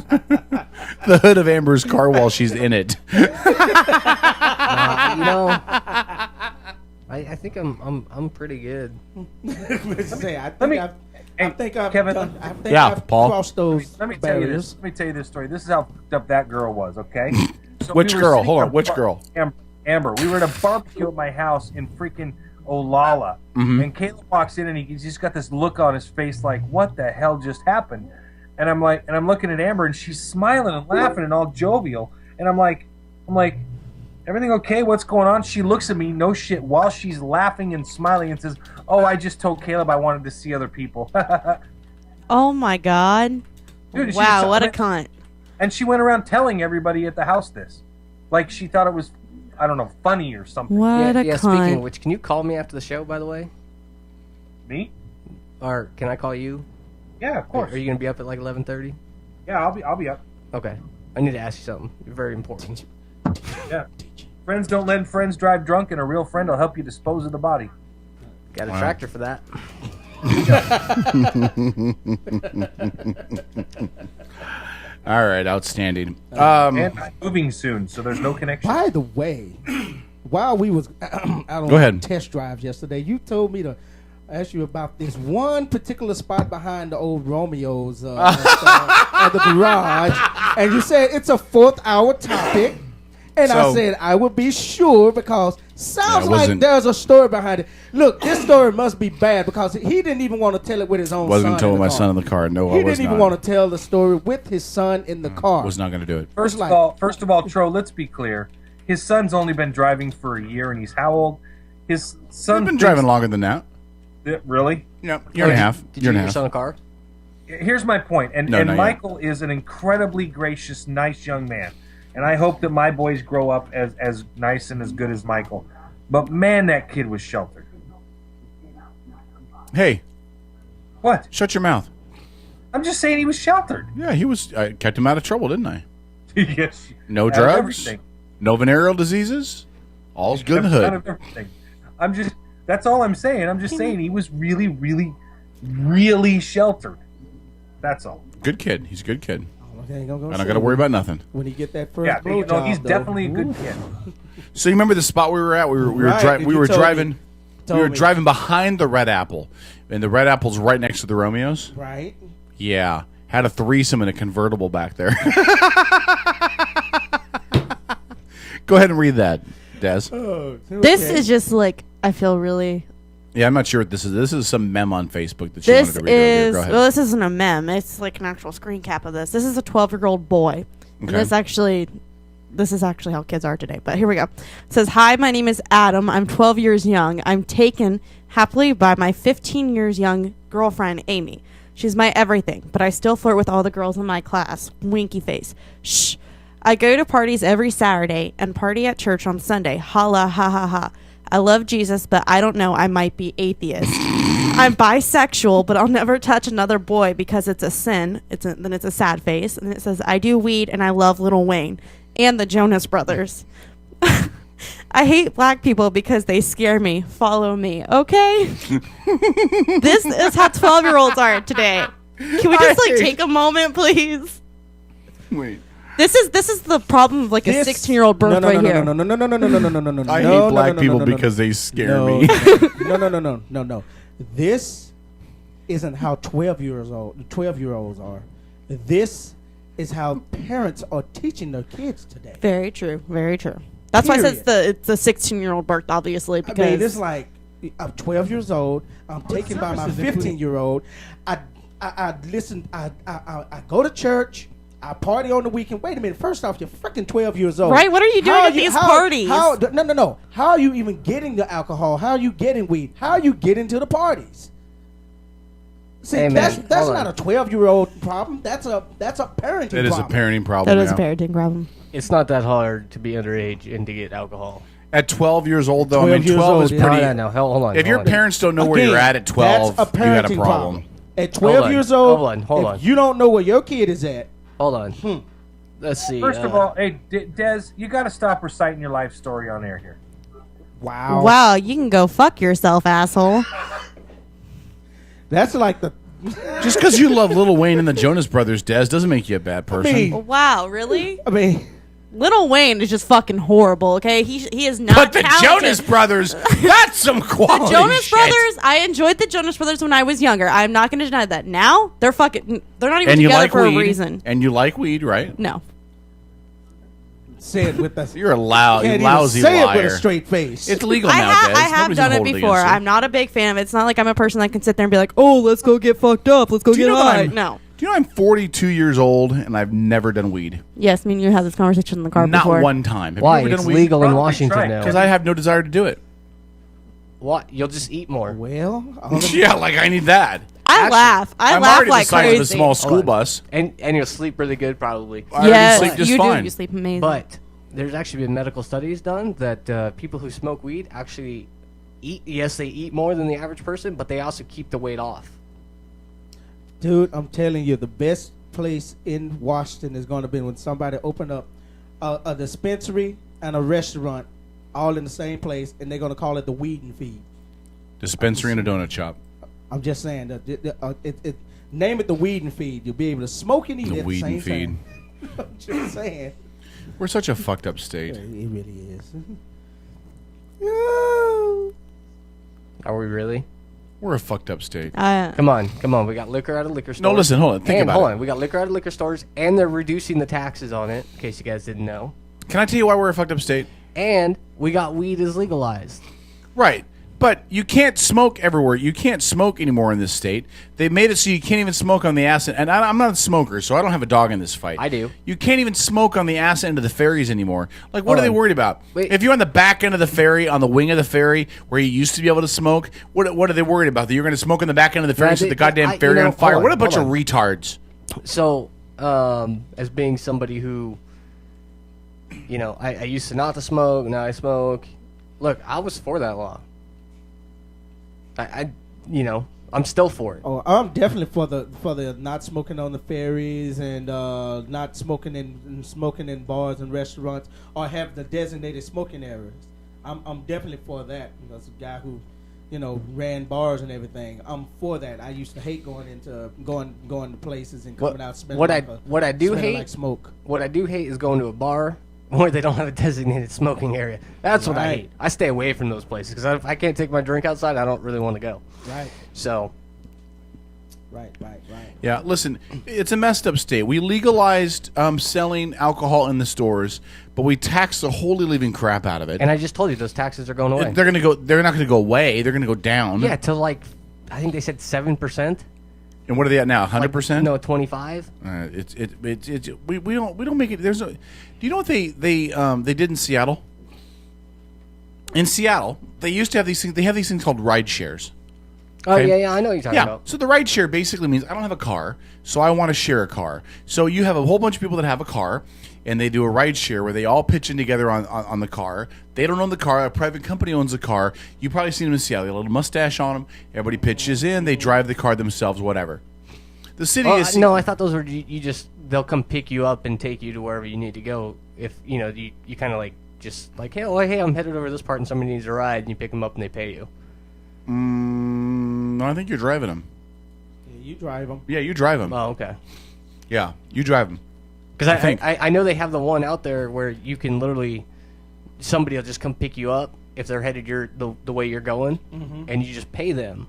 The hood of Amber's car while she's in it. I think I'm pretty good. I think I've Kevin, done, I think Yeah, I've Paul. crossed those Let me tell you barriers. this. Let me tell you this story. This is how fucked up that girl was. Okay. So Which we were girl? sitting Hold at on. a Which girl? Amber. We were at a barbecue at my house in freaking Olalla, and Caleb walks in and he's just got this look on his face like, "What the hell just happened?" And I'm looking at Amber and she's smiling and laughing and all jovial, and I'm like, everything okay? What's going on? She looks at me, no shit, while she's laughing and smiling and says, "Oh, I just told Caleb I wanted to see other people." Oh my god! Dude, she Wow, just- what a cunt! And she went around telling everybody at the house this, like she thought it was, I don't know, funny or something. What a Yeah, speaking of cunt! which, can you call me after the show, by the way? Me? Or can I call you? Yeah, of course. Are you gonna be up at like 11:30? Yeah, I'll be up. Okay. I need to ask you something. You're very important. Yeah. Friends don't let friends drive drunk, and a real friend will help you dispose of the body. Got a tractor for that. All right, outstanding. And I'm moving soon, so there's no connection. By the way, while we was out on Go ahead. test drives yesterday, you told me to ask you about this one particular spot behind the old Romeo's at the garage, and you said it's a 4th hour topic. And I So- said I would be sure because sounds it like wasn't- there's a story behind it. Look, this story must be bad because he didn't even want to tell it with his own Wasn't son. told in the my car. son in the car. No, He I was didn't even not. want to tell the story with his son in the car. Was not going to do it. First like- of all, Tro, let's be clear. His son's only been driving for a year, and he's how old? His son I've been driving longer than that. Really? Yeah, year and a half. Did Year you and a get your half. son a car? Here's my point, and, No, and not yet. Michael is an incredibly gracious, nice young man, and I hope that my boys grow up as nice and as good as Michael. But man, that kid was sheltered. Hey, What? shut your mouth. I'm just saying he was sheltered. Yeah, he was. I kept him out of trouble, didn't I? Yes. No Out of drugs. everything. No venereal diseases. All's good in the Out hood. of everything. That's all I'm saying. I'm just saying he was really, really, really sheltered. That's all. Good kid. He's a good kid. Okay, gonna go I don't got to worry about nothing. when he get that first Yeah, blowjob. he's though. definitely a good Ooh. kid. So you remember the spot we were at? We were Right, we you were told driving. me. We Told were me. driving behind the Red Apple, and the Red Apple's right next to the Romeos. Right. Yeah, Had a threesome in a convertible back there. Go ahead and read that, Des. This is just like I feel really. Yeah, I'm not sure what this is. This is some meme on Facebook that she wanted This to read earlier. is Go ahead. well, this isn't a meme. It's like an actual screen cap of this. This is a 12-year-old boy, and Okay. this is actually how kids are today. But here we go. It says, "Hi, my name is Adam. I'm 12 years young. I'm taken happily by my 15 years young girlfriend, Amy. She's my everything, but I still flirt with all the girls in my class. Winky face. Shh. I go to parties every Saturday and party at church on Sunday. Holla, ha, ha, ha. I love Jesus, but I don't know. I might be atheist. I'm bisexual, but I'll never touch another boy because it's a sin. Then it's a sad face. And it says, I do weed and I love Lil Wayne and the Jonas Brothers. I hate black people because they scare me. Follow me, okay?" This is how 12-year-olds are today. Can we just take a moment, please? Wait. This is the problem of like a 16-year-old birth right here. No. I hate black people because they scare me. No. This isn't how 12-year-olds are. This is how parents are teaching their kids today. Very true. Very true. That's why I said it's the 16-year-old birth, obviously, because I mean, it's like I'm 12 years old. I'm taken by my 15-year-old. I listen. I go to church. I party on the weekend. Wait a minute. First off, you're freaking 12 years old. Right? What are you doing at these parties? No. How are you even getting the alcohol? How are you getting weed? How are you getting to the parties? See, Hey, that's man, not a 12-year-old problem. That's a parenting It is a problem. parenting problem. that is a yeah. parenting problem. It's not that hard to be underage and to get alcohol. At 12 years old, though, 12 years 12 is old, pretty. No. Hold on. If your hold on. parents don't know where Again, you're at 12, that's a you got a parenting problem. At 12 Hold on. years old, Hold on. if you don't know where your kid is at, Hold on. Let's see. First of all, hey, Des, you got to stop reciting your life story on air here. wow. Wow, you can go fuck yourself, asshole. That's like the. Just because you love Lil Wayne and the Jonas Brothers, Des, doesn't make you a bad person. mean- Wow, really? I mean, Lil Wayne is just fucking horrible, okay? He is not But the talented. Jonas Brothers, that's some quality The Jonas shit. Brothers, I enjoyed the Jonas Brothers when I was younger. I'm not going to deny that. Now, they're not even And you together like for weed. a reason. And you like weed, right? No. say it with the. You're a Can't lousy even say liar. it with a straight face. It's legal I now, Des. have Nobody's done gonna it hold before. against you. I'm not a big fan of it. It's not like I'm a person that can sit there and be like, oh, let's go get fucked up. Let's go Do you get know that high. I'm- No. Do you know I'm 42 years old and I've never done weed? Yes, me and you had this conversation in the car Not before. one time. Have Why? you ever It's done weed? legal in Probably Washington tried. now. Because I have no desire to do it. What? You'll just eat more. well, Yeah, like I need that. I laugh. I I'm laugh already like the size of a crazy. small school Hold on. bus. And you'll sleep really good, probably. I already Yes, sleep just you fine. do. You sleep amazing. But there's actually been medical studies done that people who smoke weed actually eat. Yes, they eat more than the average person, but they also keep the weight off. dude, I'm telling you, the best place in Washington is going to be when somebody open up a dispensary and a restaurant all in the same place, and they're going to call it the Weed and Feed. Dispensary and a donut shop. I'm just saying that name it the Weed and Feed. You'll be able to smoke and eat The at weed the and same feed. time. I'm just saying. We're such a fucked up state. It really is. Are we really? We're a fucked up state. Come on. We got liquor out of liquor stores. No, listen, hold on. Think and about hold it. on. We got liquor out of liquor stores, and they're reducing the taxes on it. In case you guys didn't know. Can I tell you why we're a fucked up state? And we got weed is legalized. Right. But you can't smoke everywhere. You can't smoke anymore in this state. They made it so you can't even smoke on the ass end. And I'm not a smoker, so I don't have a dog in this fight. I do. You can't even smoke on the ass end of the ferries anymore. Like, what Hold are they on. worried about? Wait. If you're on the back end of the ferry, on the wing of the ferry, where you used to be able to smoke, what are they worried about? That you're going to smoke on the back end of the ferry No, and set they- the goddamn I- ferry you know, on fire? hold What a on, bunch of hold on. retards. So, as being somebody who, I used to not to smoke, now I smoke. Look, I was for that law. I'm still for it. Oh, I'm definitely for the not smoking on the ferries and not smoking in bars and restaurants, or have the designated smoking areas. I'm definitely for that. That's a guy who, ran bars and everything. I'm for that. I used to hate going to places and coming out smelling what I do smelling hate like smoke. What I do hate is going to a bar where they don't have a designated smoking area. That's what I Right. hate. I stay away from those places because if I can't take my drink outside, I don't really want to go. Right. So, Right. Yeah, listen, it's a messed up state. We legalized selling alcohol in the stores, but we tax the holy living crap out of it. And I just told you those taxes are going away. They're gonna go. They're not gonna go away. They're gonna go down. Yeah, to like, I think they said 7%. And what are they at now? 100%. No, 25. We don't make it. There's no. Do you know what they did in Seattle? In Seattle, they used to have these things. They have these things called ride shares. Oh Okay. yeah, I know what you're talking Yeah. about. So the ride share basically means I don't have a car, so I want to share a car. So you have a whole bunch of people that have a car, and they do a ride share where they all pitch in together on the car. They don't own the car. A private company owns the car. You probably seen them in Seattle. They have a little mustache on them. Everybody pitches in. They drive the car themselves. Whatever. The city is No, I thought those were you just they'll come pick you up and take you to wherever you need to go. If you kind of like just like hey I'm headed over this part and somebody needs a ride and you pick them up and they pay you. No, I think you're driving them. Yeah, you drive them. Yeah, you drive them. Oh okay. Yeah, you drive them. Because think. I know they have the one out there where you can literally somebody will just come pick you up if they're headed the way you're going, and you just pay them.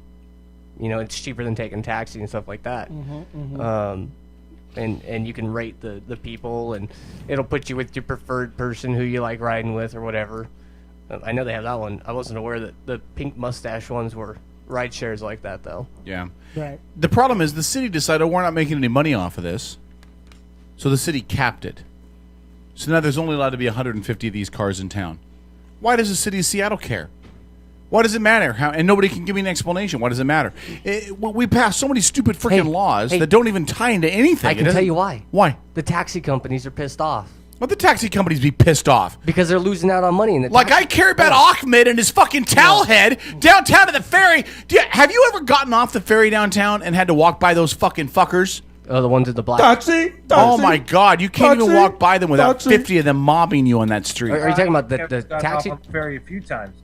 You know, it's cheaper than taking taxi and stuff like that. And you can rate the people, and it'll put you with your preferred person who you like riding with or whatever. I know they have that one. I wasn't aware that the pink mustache ones were ride shares like that, though. Yeah. Right. The problem is the city decided we're not making any money off of this, so the city capped it. So now there's only allowed to be 150 of these cars in town. Why does the city of Seattle care? Why does it matter? And nobody can give me an explanation. Why does it matter? We pass so many stupid freaking laws hey. that don't even tie into anything. I can tell you why. Why? The taxi companies are pissed off Let the taxi companies be pissed off. because they're losing out on money. In the Like I care about Ahmed and his fucking towel head downtown to the ferry. Have you ever gotten off the ferry downtown and had to walk by those fucking fuckers? Oh, the ones in the black. Taxi. Oh my God! You can't even Taxi. walk by them without Taxi. 50 of them mobbing you on that street. Are you talking about the Kevin's gotten taxi? off on the ferry a few times.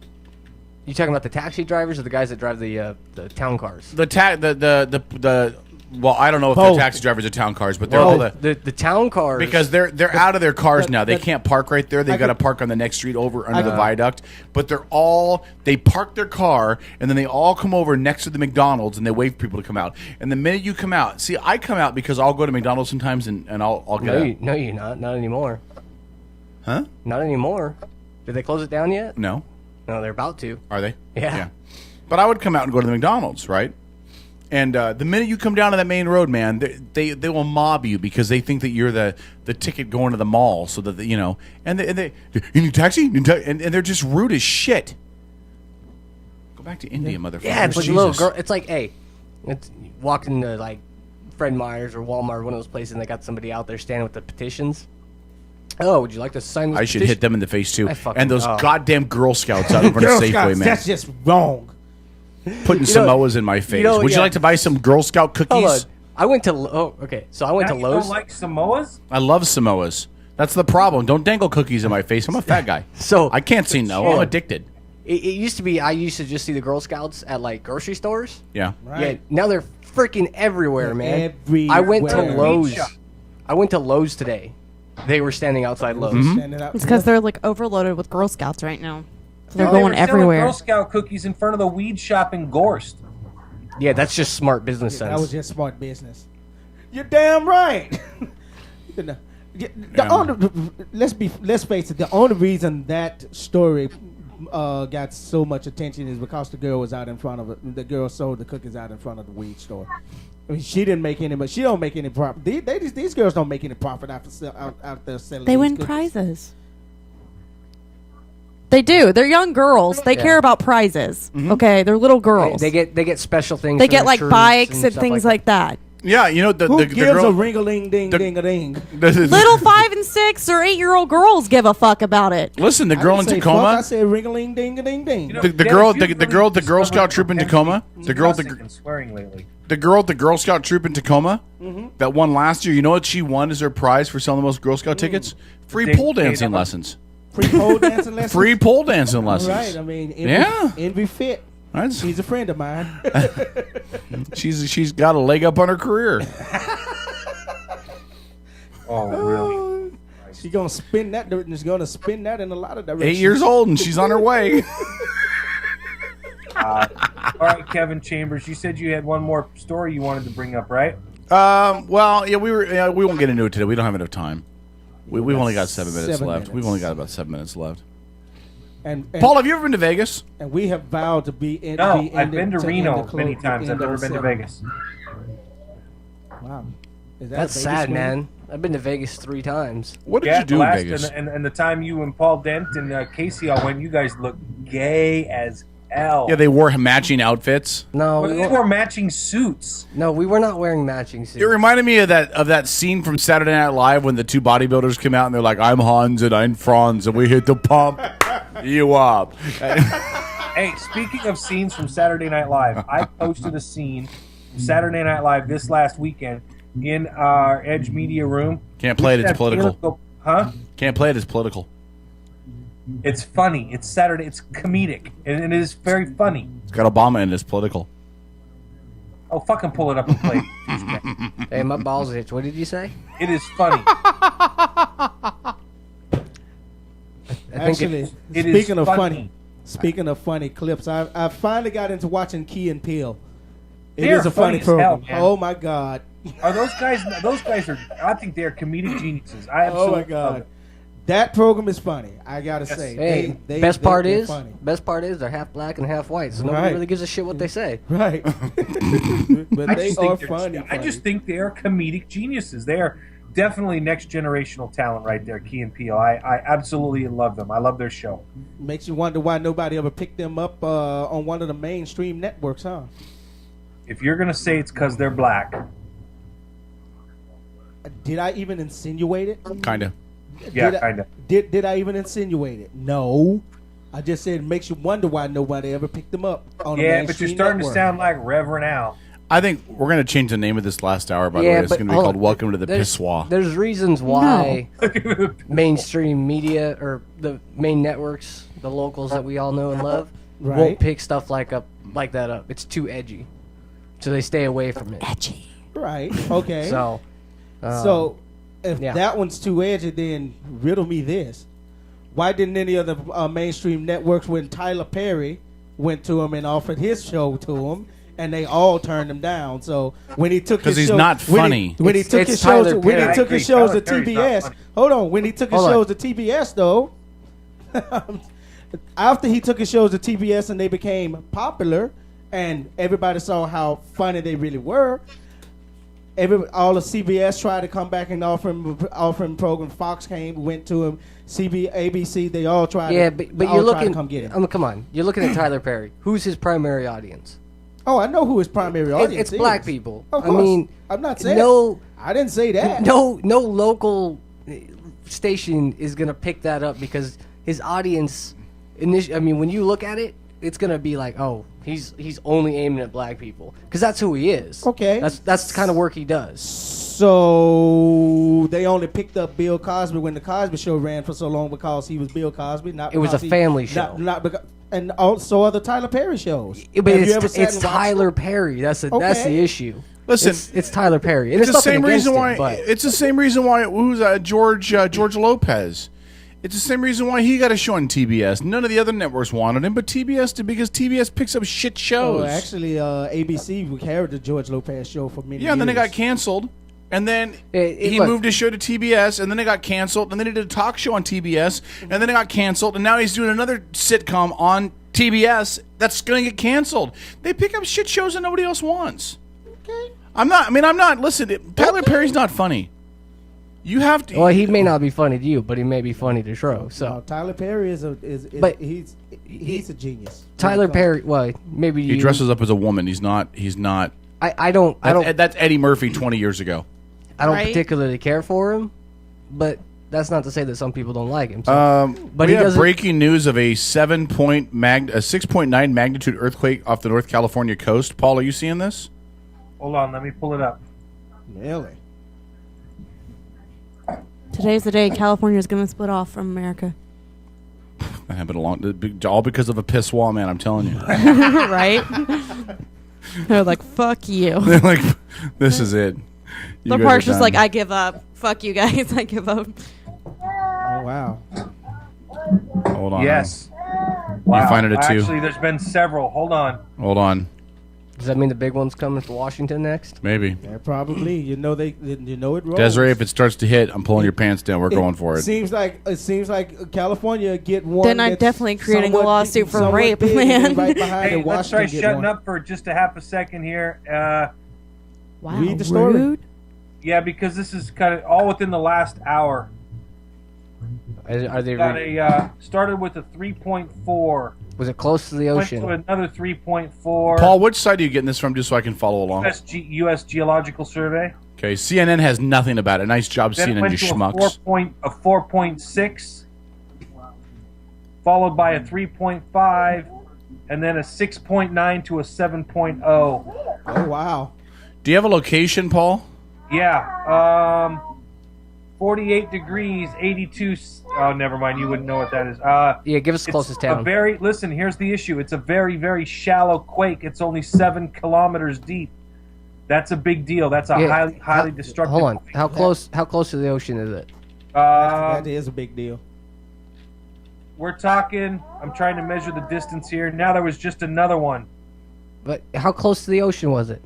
You talking about the taxi drivers or the guys that drive the town cars? Well, I don't know if Both. they're taxi drivers or town cars, but they're all the the town cars because they're out of their cars now. They but- can't park right there. They've I got to could- park on the next street over under the viaduct. But they park their car and then they all come over next to the McDonald's and they wait for people to come out. And the minute you come out, see, I come out because I'll go to McDonald's sometimes and I'll get out. No, you're not. Not anymore. Huh? Not anymore. Did they close it down yet? No, No, they're about to. are they? Yeah. But I would come out and go to the McDonald's, right? And the minute you come down to that main road, man, they will mob you because they think that you're the ticket going to the mall, so that and they you need a taxi, and they're just rude as shit. Go back to India, motherfucker. Yeah, it's like a little girl. It's like, hey, it's walk into like Fred Meyer's or Walmart, one of those places, and they got somebody out there standing with the petitions. Oh, would you like to sign this I should petition? hit them in the face too. I fucking- And those oh. goddamn Girl Scouts out in front of Girl Safeway, Scouts, man, that's just wrong. putting Samoas in my face. Would you yeah. like to buy some Girl Scout cookies? Hold on. I went to okay. So I went Now to you Lowe's. don't like Samoas? I love Samoas. That's the problem. Don't dangle cookies in my face. I'm a fat guy. So I can't say no. I'm addicted. it used to be I used to just see the Girl Scouts at like grocery stores. Yeah. Right. Yeah, now they're freaking everywhere, man. Everywhere. I went to Weed Lowe's. shop. I went to Lowe's today. They were standing outside Lowe's. Mm-hmm. Standing out- It's because they're like overloaded with Girl Scouts right now. So they're They were going selling everywhere. Girl Scout cookies in front of the weed shop in Gorst. Yeah, that's just smart business That sense. was just smart business. You're damn right. You know, Yeah. let's face it. The only reason that story got so much attention is because the girl was out in front of it. The girl sold the cookies out in front of the weed store. I mean, she didn't make any, but she don't make any profit. These girls don't make any profit out there selling. They these win cookies. prizes. They do. They're young girls. They care about prizes. Okay, they're little girls. They get special things. They for get their like shirts bikes and stuff things like that. Yeah, you know the Who the gives girl. a ring-a-ling ding the- ding a ding? Little 5 and 6 or 8-year-old girls give a fuck about it. Listen, the I girl in didn't say fuck, I Tacoma. said ring-a-ling ding a ding ding. You know, The Dennis, girl- you've the really girl at the Girl discovered Scout troop in propensity Tacoma? The girl at the cussing and swearing lately. The girl at the Girl Scout troop in Tacoma that won last year. You know what she won as her prize for selling the most Girl Scout tickets? Free Dick pole dancing Tatum. lessons. Free pole dancing lessons. Free pole dancing lessons. Right. I mean, Yeah. Envy Fit. That's- She's a friend of mine. she's got a leg up on her career. Oh, really? She's gonna spin that. She's gonna spin that in a lot of directions. 8 years old and she's on her way. All right, Kevin Chambers, you said you had one more story you wanted to bring up, right? Well, yeah, we won't get into it today. We don't have enough time. We've only got 7 minutes 7 left. minutes. We've only got about 7 minutes left. And Paul, have you ever been to Vegas? and we have vowed to be in. No, be I've in been to end Reno the many clo- times. end I've never of been to 7. Vegas. Wow, is that That's Vegas sad, movie? man. I've been to Vegas 3 times. What did Yeah, you do the in last Vegas? and the time you and Paul Dent and Casey all went, you guys looked gay as hell. Yeah, they wore matching outfits. No, Well, we they weren't- wore matching suits. no, we were not wearing matching suits. It reminded me of that scene from Saturday Night Live when the two bodybuilders come out and they're like, "I'm Hans and I'm Franz and we hit the pump you up." Hey, speaking of scenes from Saturday Night Live, I posted a scene from Saturday Night Live this last weekend in our Edge Media room. Can't play it. It's That political. Huh? Can't play it. It's political. It's funny. It's Saturday. It's comedic, and it is very funny. It's got Obama in it. It's political. Oh, fucking pull it up and play it. Hey, my balls itch. What did you say? It is funny. Actually, it is speaking of funny. funny, speaking of funny clips, I finally got into watching Key and Peele. It They're is a funny funny as hell, program. man. Oh my god! Are those guys? Those guys are. I think they are comedic geniuses. I Oh absolutely my love god! it. That program is funny. I gotta Yes. say. Hey, They- best part they're is funny. they're half black and half white, so nobody Right. really gives a shit what they say. Right. but I they just are think funny. I just think they are comedic geniuses. They are definitely next generational talent right there. Key and Peele. I absolutely love them. I love their show. Makes you wonder why nobody ever picked them up on one of the mainstream networks, huh? If you're gonna say it's because they're black, Did I even insinuate it? Kinda. yeah, Did I- kind of. Did I even insinuate it? No. I just said it makes you wonder why nobody ever picked them up on a Yeah, but you're mainstream starting network. to sound like Reverend Al. I think we're gonna change the name of this last hour. By the way, it's but gonna be hold called on. "Welcome to the There's- Pissoir." There's reasons why mainstream media or the main networks, the locals that we all know and love, Right. won't pick stuff like that up. It's too edgy, so they stay away from it. Edgy. Right. Okay. So, So, if yeah. that one's too edgy, then riddle me this: why didn't any of the mainstream networks, when Tyler Perry went to him and offered his show to him, and they all turned him down? So when he took 'Cause his he's show, not when funny. he It's- took it's his shows, Tyler when Perry. he I took agree. his shows Tyler to Perry's not TBS. funny. Hold on, when he took his Hold on. shows to TBS though. After he took his shows to TBS and they became popular, and everybody saw how funny they really were. All of CBS tried to come back and offer him program. Fox went to him. ABC, they all tried. yeah, to, but all you're tried looking. to come get him. I mean, come on, you're looking at Tyler Perry. Who's his primary audience? Oh, I know who his primary audience It's is. black people. Of I course. mean, I'm not saying no, I didn't say that. no local station is gonna pick that up because his audience. I mean, when you look at it, it's gonna be like, oh, he's only aiming at black people because that's who he is. Okay. that's the kind of work he does. So they only picked up Bill Cosby when the Cosby Show ran for so long because he was Bill Cosby. Not It was because a family show. Not because, and also other Tyler Perry shows. Yeah, but Have you ever it's, sat it's and watched Tyler them? Perry. That's the Okay. issue. Listen, it's Tyler Perry. And it's the nothing same against reason him, why. but It's the same reason why. Who's George Lopez? It's the same reason why he got a show on TBS. None of the other networks wanted him, but TBS did because TBS picks up shit shows. Oh, actually, ABC carried the George Lopez show for many years. Yeah, and then it got canceled. And then he look- moved his show to TBS, and then it got canceled. And then he did a talk show on TBS, and then it got canceled. And now he's doing another sitcom on TBS that's going to get canceled. They pick up shit shows that nobody else wants. Okay. I'm not. Listen, Tyler Perry's not funny. You have to. well, he may not be funny to you, but he may be funny to Shro. No, So Tyler Perry is But- he's a genius. Tyler Perry, well, maybe he you. dresses up as a woman. He's not. I don't That's Eddie Murphy 20 years ago. Right? particularly care for him, but that's not to say that some people don't like him. So. But he we have doesn't- breaking news of a 6.9 magnitude earthquake off the North California coast. Paul, are you seeing this? Hold on, let me pull it up. Really? Today's the day California's going to split off from America. That happened all because of a piss wall, man. I'm telling you. Right? They're like, fuck you. They're like, this is it. You The guys park's are just like, done. I give up. Fuck you guys. I give up. Oh wow. Hold on. Yes. Wow. find it at 2. Actually, there's been several. Hold on. Hold on. Does that mean the big one's coming to Washington next? Maybe. Yeah, probably. You know it rolls. Desiree, if it starts to hit, I'm pulling your pants down. We're going for it. Seems like California get one. Then I'm that's definitely creating a somewhat- lawsuit for somewhat rape, big, and then man. Right behind Hey, it, let's try Washington get shutting one. up for just a half a second here. Wow, Read the story. rude. Yeah, because this is kind of all within the last hour. Are they? Got started with a 3.4. Was it close to the Went to ocean? another 3.4. Paul, which side are you getting this from, just so I can follow along? U.S. Geological Survey. Okay, CNN has nothing about it. Nice job, Then it CNN, went you to schmucks. a 4.6, followed by a 3.5, and then a 6.9 to a 7.0. Oh wow. Do you have a location, Paul? Yeah. 48 degrees, 82. Oh, never mind. You wouldn't know what that is. Yeah, give us the closest town. Listen, here's the issue. It's a very, very shallow quake. It's only 7 kilometers deep. That's a big deal. That's a Yeah, highly destructive Hold on. quake. How close to the ocean is it? That is a big deal. We're talking, I'm trying to measure the distance here. Now there was just another one. But how close to the ocean was it?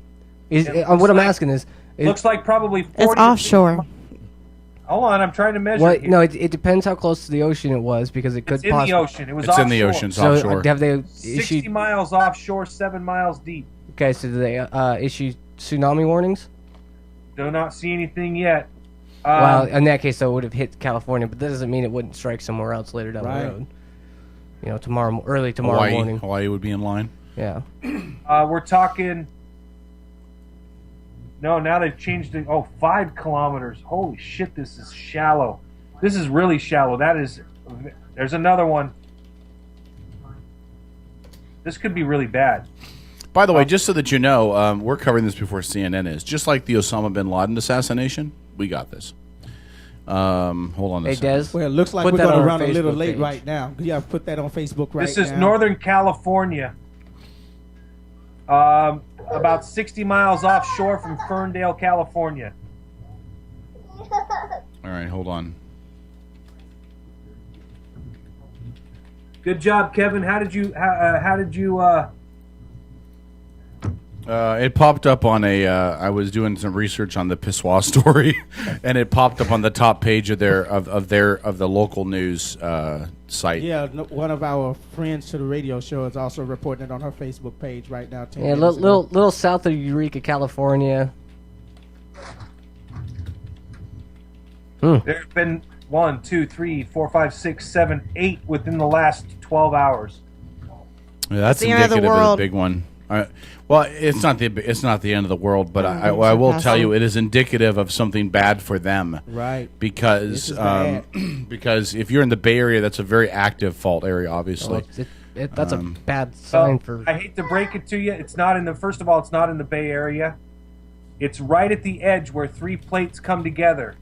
It looks What I'm like- asking is Looks like probably 40 It's offshore. Hold on, I'm trying to measure what? it here. No, it depends how close to the ocean it was because it could It's in the possibly. ocean. It was It's offshore. in the ocean. It's So offshore. have they 60 issued? miles offshore, 7 miles deep. Okay, so do they issue tsunami warnings? Do not see anything yet. Well, in that case, though, it would have hit California, but that doesn't mean it wouldn't strike somewhere else later down Right. the road. You know, early tomorrow morning. Hawaii would be in line. Yeah. We're talking. No, now they've changed it. 5 kilometers. Holy shit, this is shallow. This is really shallow. There's another one. This could be really bad. By the way, just so that you know, we're covering this before CNN is. Just like the Osama bin Laden assassination, we got this. Hold on a Hey, second. Des. Well, it looks like Put we're that going on to our run a little Facebook late page. right now. Yeah, put that on Facebook right now. This is Northern California. About 60 miles offshore from Ferndale, California. All right, hold on. Good job, Kevin. How did you? It popped up on a. I was doing some research on the Pissoir story, and it popped up on the top page of the local news site. Yeah, one of our friends to the radio show is also reporting it on her Facebook page right now. 10 Yeah, minutes ago. little south of Eureka, California. There have been 1, 2, 3, 4, 5, 6, 7, 8 within the last 12 hours. Yeah, that's the end of the indicative of the world. big one. Well, it's not the end of the world, but I think will so, tell you Pastor. Um, it is indicative of something bad for them. Right. Because This is bad. because if you're in the Bay Area, that's a very active fault area, obviously. That's a bad sign for. I hate to break it to you. It's not in the. First of all, it's not in the Bay Area. It's right at the edge where 3 plates come together.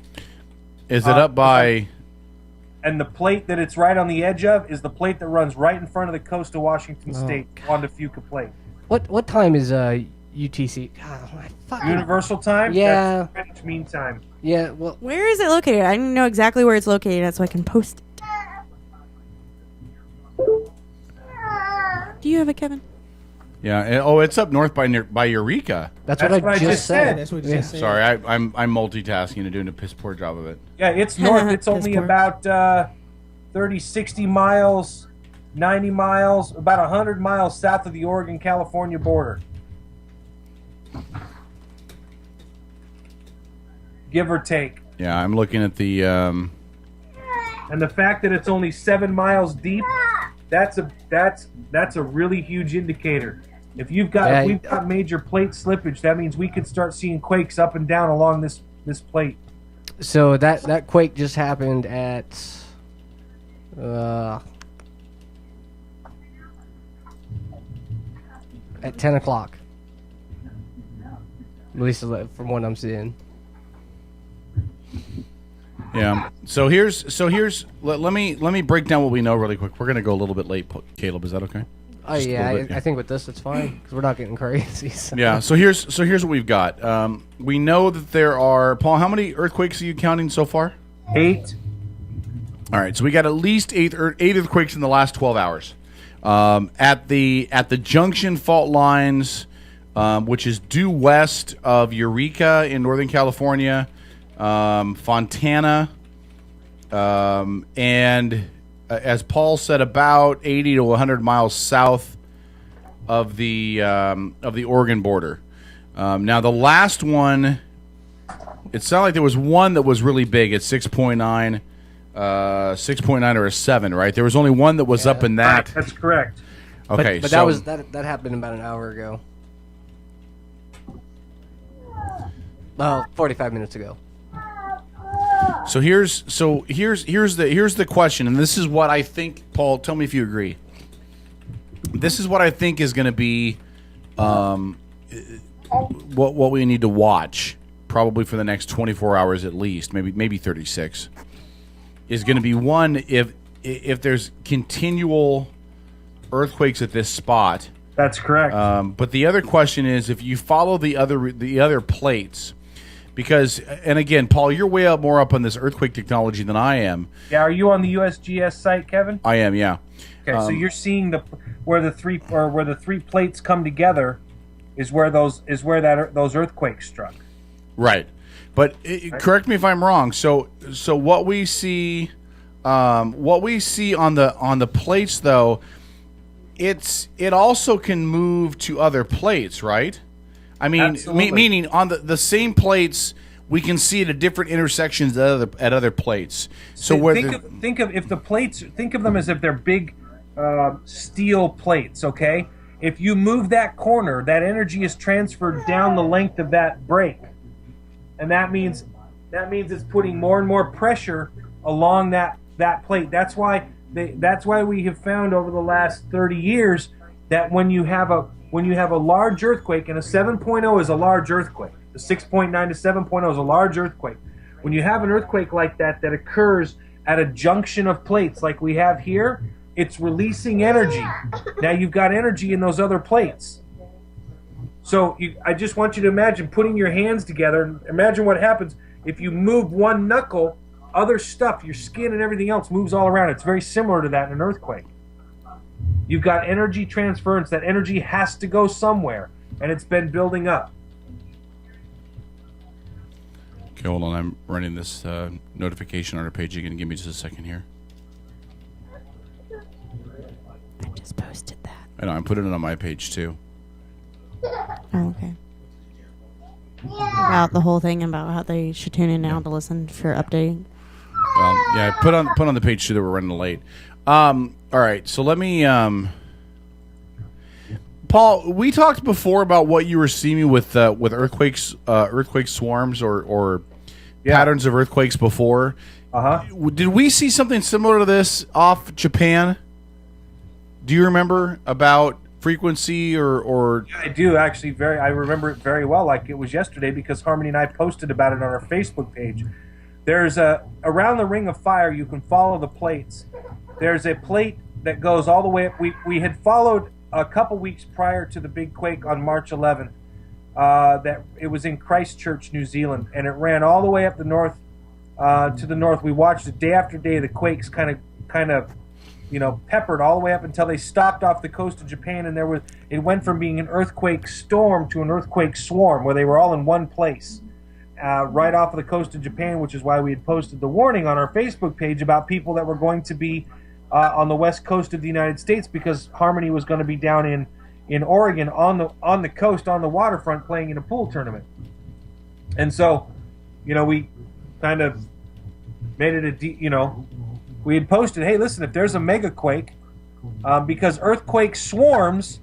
Is it up by? And the plate that it's right on the edge of is the plate that runs right in front of the coast of Washington Oh, State, Juan de Fuca Plate. What time is UTC? God, my fucking. Universal time? Yeah. That's Greenwich Mean Time. Yeah, well, Where is it located? I need to know exactly where it's located at so I can post it. Do you have it, Kevin? Yeah. It's up north by Eureka. that's That's what what I I just just said. said. That's what you Yeah. just said. Sorry, I'm multitasking and doing a piss poor job of it. Yeah, it's north. It's only Piss poor. about 30, 60 miles, 90 miles, about 100 miles south of the Oregon-California border. Give or take. Yeah, I'm looking at the. And the fact that it's only 7 miles deep, that's a really huge indicator. If we've got major plate slippage, that means we could start seeing quakes up and down along this plate. So that quake just happened at 10 o'clock. At least from what I'm seeing. Yeah. So here's let me break down what we know really quick. We're gonna go a little bit late, Caleb. Is that okay? Oh Just a yeah, little bit, I think with this it's fine because we're not getting crazy. So. Yeah. So here's what we've got. We know that there are Paul. How many earthquakes are you counting so far? 8. All right. So we got at least eight earthquakes in the last 12 hours. At the junction fault lines, which is due west of Eureka in Northern California, Fontana, and as Paul said, about 80 to 100 miles south of the Oregon border. Now the last one, it sounded like there was one that was really big at 6.9. 6.9 or a 7, right? There was only one that was up in that. That's correct. Okay, but so that happened about an hour ago. Well, 45 minutes ago. So here's the question, and this is what I think. Paul, tell me if you agree. This is what I think is going to be what we need to watch probably for the next 24 hours at least, maybe 36. Is going to be one if there's continual earthquakes at this spot. That's correct. But the other question is if you follow the other plates, because and again, Paul, you're way up more up on this earthquake technology than I am. Yeah, are you on the USGS site, Kevin? I am, yeah. Okay, so you're seeing where the three plates come together is where those earthquakes struck. Right. But correct me if I'm wrong. So what we see on the plates though, it also can move to other plates, right? I mean, meaning on the same plates, we can see it at different intersections at other plates. So think of them as if they're big steel plates. Okay, if you move that corner, that energy is transferred down the length of that break. And that means it's putting more and more pressure along that plate. That's why we have found over the last 30 years that when you have a large earthquake, and a 7.0 is a large earthquake, the 6.9 to 7.0 is a large earthquake. When you have an earthquake like that occurs at a junction of plates like we have here, it's releasing energy. Now you've got energy in those other plates. So I just want you to imagine putting your hands together and imagine what happens if you move one knuckle, other stuff, your skin and everything else moves all around. It's very similar to that in an earthquake. You've got energy transference. That energy has to go somewhere, and it's been building up. Okay, hold on. I'm running this notification on our page. You can give me just a second here. I just posted that. I know. I'm putting it on my page too. Oh, okay. About the whole thing about how they should tune in now to listen for updating. Well, yeah, put on the page too that we're running late. All right, so let me, Paul. We talked before about what you were seeing with earthquakes, earthquake swarms, or patterns of earthquakes before. Did we see something similar to this off Japan? Do you remember about frequency or? Yeah, I do actually. I remember it very well, like it was yesterday, because Harmony and I posted about it on our Facebook page. There's around the Ring of Fire. You can follow the plates. There's a plate that goes all the way up. We had followed a couple weeks prior to the big quake on March 11th. That it was in Christchurch, New Zealand, and it ran all the way up the north to the north. We watched it day after day. The quakes kind of peppered all the way up until they stopped off the coast of Japan, and it went from being an earthquake storm to an earthquake swarm, where they were all in one place, right off of the coast of Japan, which is why we had posted the warning on our Facebook page about people that were going to be on the west coast of the United States, because Harmony was going to be down in Oregon on the coast, on the waterfront, playing in a pool tournament. And so, we kind of made it we had posted, hey, listen, if there's a mega quake, because earthquake swarms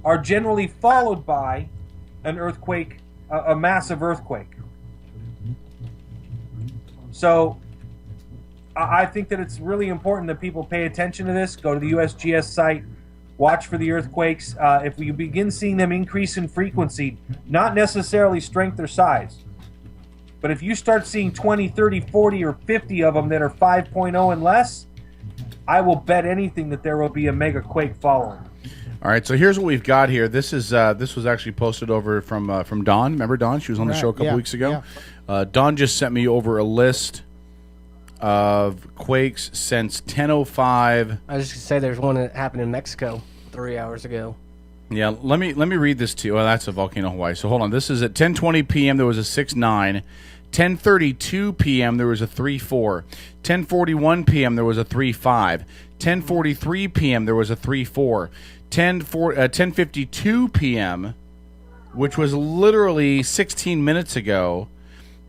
are generally followed by an earthquake, a massive earthquake. So I think that it's really important that people pay attention to this. Go to the USGS site, watch for the earthquakes. If we begin seeing them increase in frequency, not necessarily strength or size, but if you start seeing 20, 30, 40, or 50 of them that are 5.0 and less, I will bet anything that there will be a mega quake following. All right, so here's what we've got here. This was actually posted over from Dawn. Remember Dawn? She was on the show a couple weeks ago. Yeah. Dawn just sent me over a list of quakes since 10:05. I was just gonna say there's one that happened in Mexico 3 hours ago. Yeah, let me read this to you. Oh, that's a volcano Hawaii. So hold on. This is at 10:20 p.m. There was a 6.9. 10:32 p.m. there was a 3.4. 10:41 p.m. there was a 3.5. 10:43 p.m. there was a 3.4. 10:52 p.m., which was literally 16 minutes ago,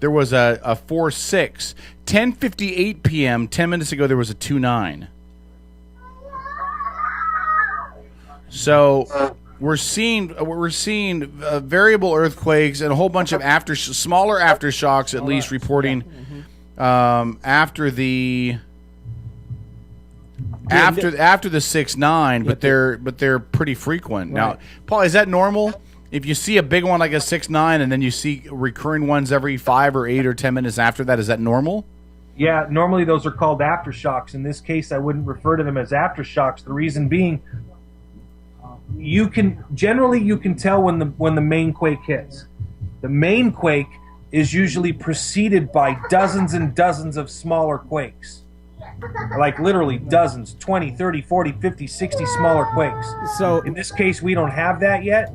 there was a 4.6. 10:58 p.m. 10 minutes ago there was a 2.9. So we're seeing variable earthquakes and a whole bunch of smaller aftershocks, at least reporting after the 6.9, but they're pretty frequent. Right. Now, Paul, is that normal? If you see a big one like a 6.9 and then you see recurring ones every 5 or 8 or 10 minutes after that, is that normal? Yeah, normally those are called aftershocks. In this case, I wouldn't refer to them as aftershocks. The reason being, you can tell when the main quake hits. The main quake is usually preceded by dozens and dozens of smaller quakes. Like literally dozens, 20, 30, 40, 50, 60 smaller quakes. So In this case, we don't have that yet,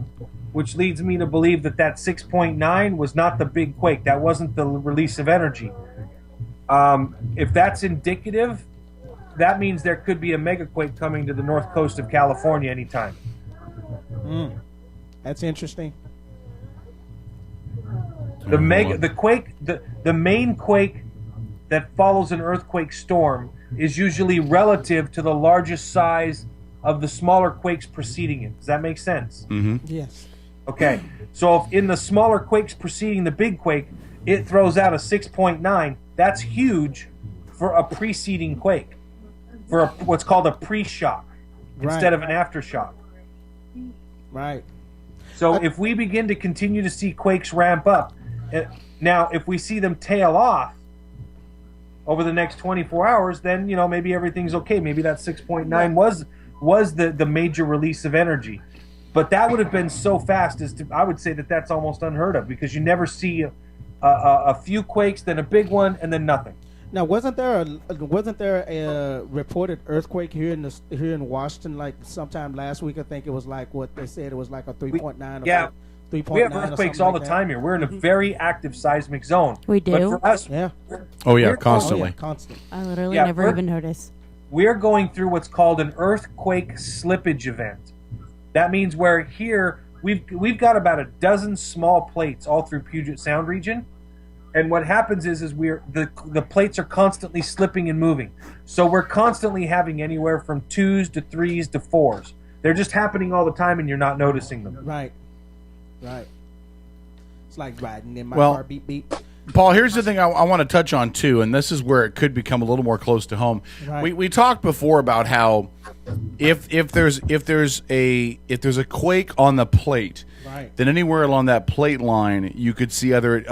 which leads me to believe that 6.9 was not the big quake. That wasn't the release of energy. If that's indicative, that means there could be a megaquake coming to the north coast of California anytime. that's interesting. The main quake that follows an earthquake storm is usually relative to the largest size of the smaller quakes preceding it. Does that make sense? Yes. Okay. So if in the smaller quakes preceding the big quake, it throws out a 6.9, that's huge for a preceding quake, for what's called a pre-shock instead of an aftershock. Right. So if we begin to continue to see quakes ramp up, now if we see them tail off over the next 24 hours, then maybe everything's okay. Maybe that 6.9 was the major release of energy. But that would have been so fast I would say that's almost unheard of, because you never see a few quakes, then a big one, and then nothing. Now, wasn't there a reported earthquake here in Washington like sometime last week? I think it was like what they said, it was like a 3.9. Yeah. 3.9. We have earthquakes all the time here. We're in a very active seismic zone. We do? But for us, Yeah. Oh yeah, We're- constantly. Constant. I literally Yeah, never we're- even noticed. we're going through what's called an earthquake slippage event. That means where here we've got about a dozen small plates all through Puget Sound region, and what happens is the plates are constantly slipping and moving. So we're constantly having anywhere from 2s to 3s to 4s. They're just happening all the time, and you're not noticing them. Right. It's like riding in my Well- car, beep beep. Paul, here's the thing I want to touch on too, and this is where it could become a little more close to home. Right. We talked before about how if there's a quake on the plate, Right. then anywhere along that plate line you could see other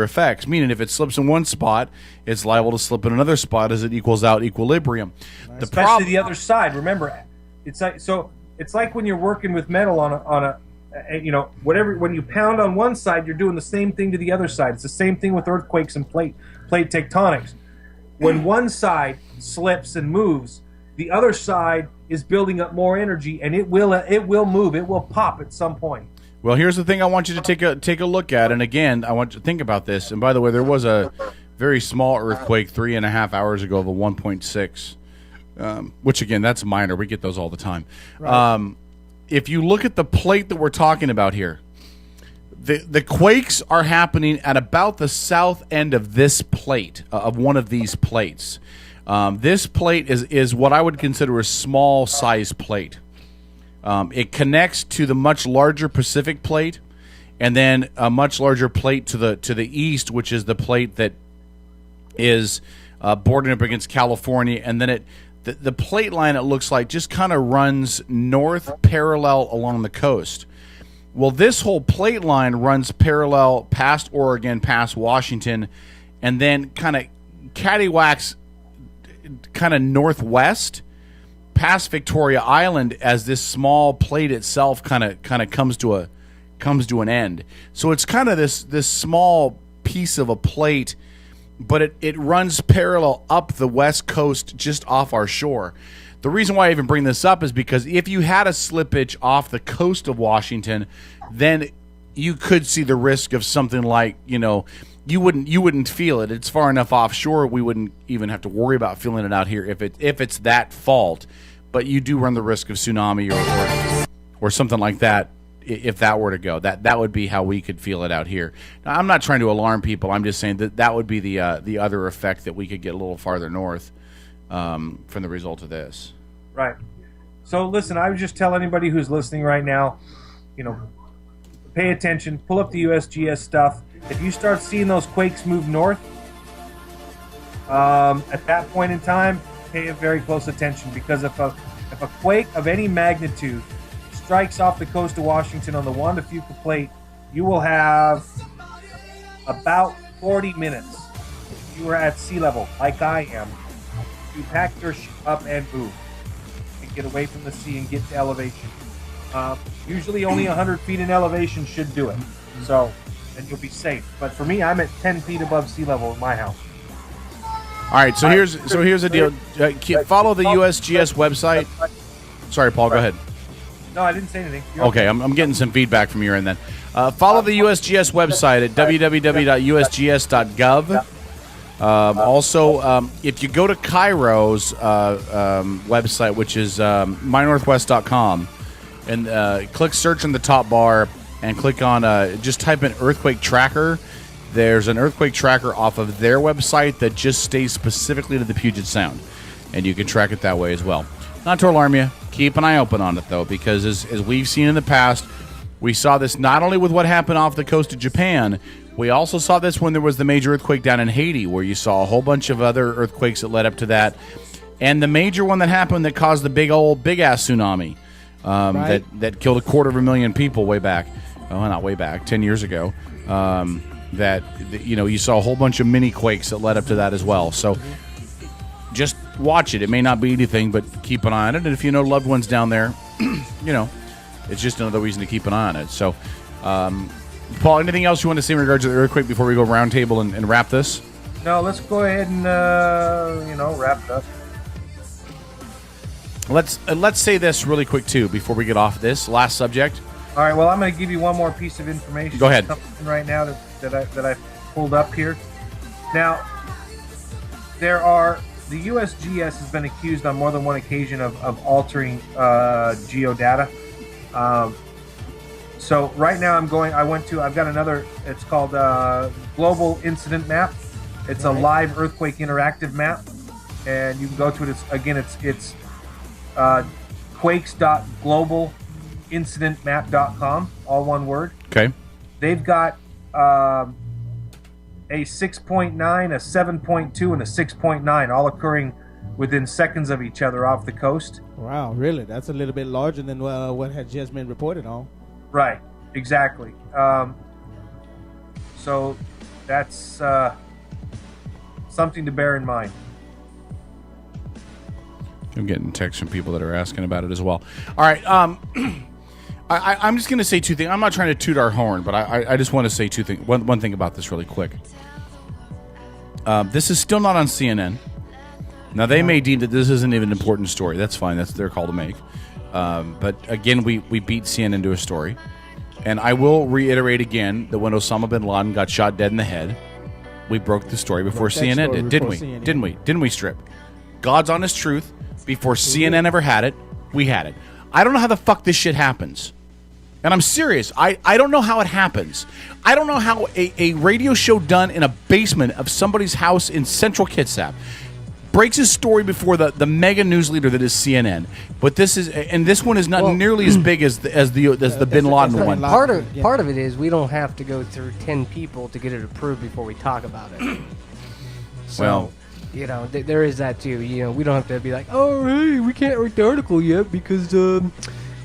effects. Meaning, if it slips in one spot, it's liable to slip in another spot as it equals out equilibrium. The Especially problem, the other side. Remember, it's like when you're working with metal on a whatever. When you pound on one side, you're doing the same thing to the other side. It's the same thing with earthquakes and plate tectonics. When one side slips and moves, the other side is building up more energy, and it will move. It will pop at some point. well, here's the thing I want you to take a look at, and again, I want you to think about this. And by the way, there was a very small earthquake 3.5 hours ago of a 1.6, which again, that's minor. We get those all the time. Right. If you look at the plate that we're talking about here, the quakes are happening at about the south end of this plate, of one of these plates. This plate is what I would consider a small size plate. It connects to the much larger Pacific plate, and then a much larger plate to the east, which is the plate that is bordering up against California, and then the plate line, it looks like, just kind of runs north parallel along the coast. Well, this whole plate line runs parallel past Oregon, past Washington, and then kind of cattywhacks kind of northwest past Victoria Island as this small plate itself kind of comes to an end. So it's kind of this small piece of a plate but it runs parallel up the west coast just off our shore. The reason why I even bring this up is because if you had a slippage off the coast of Washington, then you could see the risk of something like, you wouldn't feel it. It's far enough offshore, we wouldn't even have to worry about feeling it out here if it's that fault. But you do run the risk of tsunami or something like that if that were to go. That would be how we could feel it out here. Now, I'm not trying to alarm people. I'm just saying that would be the other effect that we could get a little farther north from the result of this. Right. So listen, I would just tell anybody who's listening right now, pay attention, pull up the USGS stuff. If you start seeing those quakes move north, at that point in time, pay very close attention, because if a quake of any magnitude strikes off the coast of Washington on the Juan de Fuca plate, you will have about 40 minutes. If you are at sea level, like I am, to pack your shit up and move and get away from the sea and get to elevation. Usually only 100 feet in elevation should do it. So, and you'll be safe. But for me, I'm at 10 feet above sea level in my house. All right, so here's the deal. Follow the USGS website. Sorry, Paul, go ahead. No, I didn't say anything. Okay, I'm getting some feedback from your end then. Follow the USGS website at www.usgs.gov. Also, if you go to Cairo's website, which is mynorthwest.com, and click search in the top bar and click on just type in earthquake tracker. There's an earthquake tracker off of their website that just stays specifically to the Puget Sound, and you can track it that way as well. Not to alarm you, keep an eye open on it though, because as we've seen in the past, we saw this not only with what happened off the coast of Japan, we also saw this when there was the major earthquake down in Haiti, where you saw a whole bunch of other earthquakes that led up to that, and the major one that happened that caused the big ass tsunami Right. that killed 250,000 people way back. Well, not way back, 10 years ago. You saw a whole bunch of mini quakes that led up to that as well. So just watch it. It may not be anything, but keep an eye on it. And if you know loved ones down there, it's just another reason to keep an eye on it. So, Paul, anything else you want to say in regards to the earthquake before we go round table and wrap this? No, let's go ahead and wrap it up. Let's say this really quick too before we get off this last subject. All right. Well, I'm going to give you one more piece of information. Go ahead. Something right now that I pulled up here. Now, the USGS has been accused on more than one occasion of altering geodata. So right now I've got another. It's called Global Incident Map. It's a live earthquake interactive map, and you can go to it. It's quakes.globalincidentmap.com, all one word. Okay. They've got a 6.9, a 7.2, and a 6.9, all occurring within seconds of each other off the coast. Wow, really? That's a little bit larger than what had just been reported on. Right, exactly. So that's something to bear in mind. I'm getting texts from people that are asking about it as well. All right. I'm just going to say two things. I'm not trying to toot our horn, but I just want to say two things. One thing about this really quick. This is still not on CNN. Now, they may deem that this isn't even an important story. That's fine. That's their call to make. But again, we beat CNN to a story. And I will reiterate again that when Osama bin Laden got shot dead in the head, we broke the story before CNN did, didn't we? CNN. Didn't we? Didn't we, Strip? God's honest truth. Before CNN ever had it, we had it. I don't know how the fuck this shit happens. And I'm serious. I don't know how it happens. I don't know how a radio show done in a basement of somebody's house in central Kitsap breaks his story before the mega news leader that is CNN. But this one is not nearly as big as the Bin Laden one. Part of it is we don't have to go through 10 people to get it approved before we talk about it. So, Well, there is that too. We don't have to be like, oh, hey, we can't write the article yet because head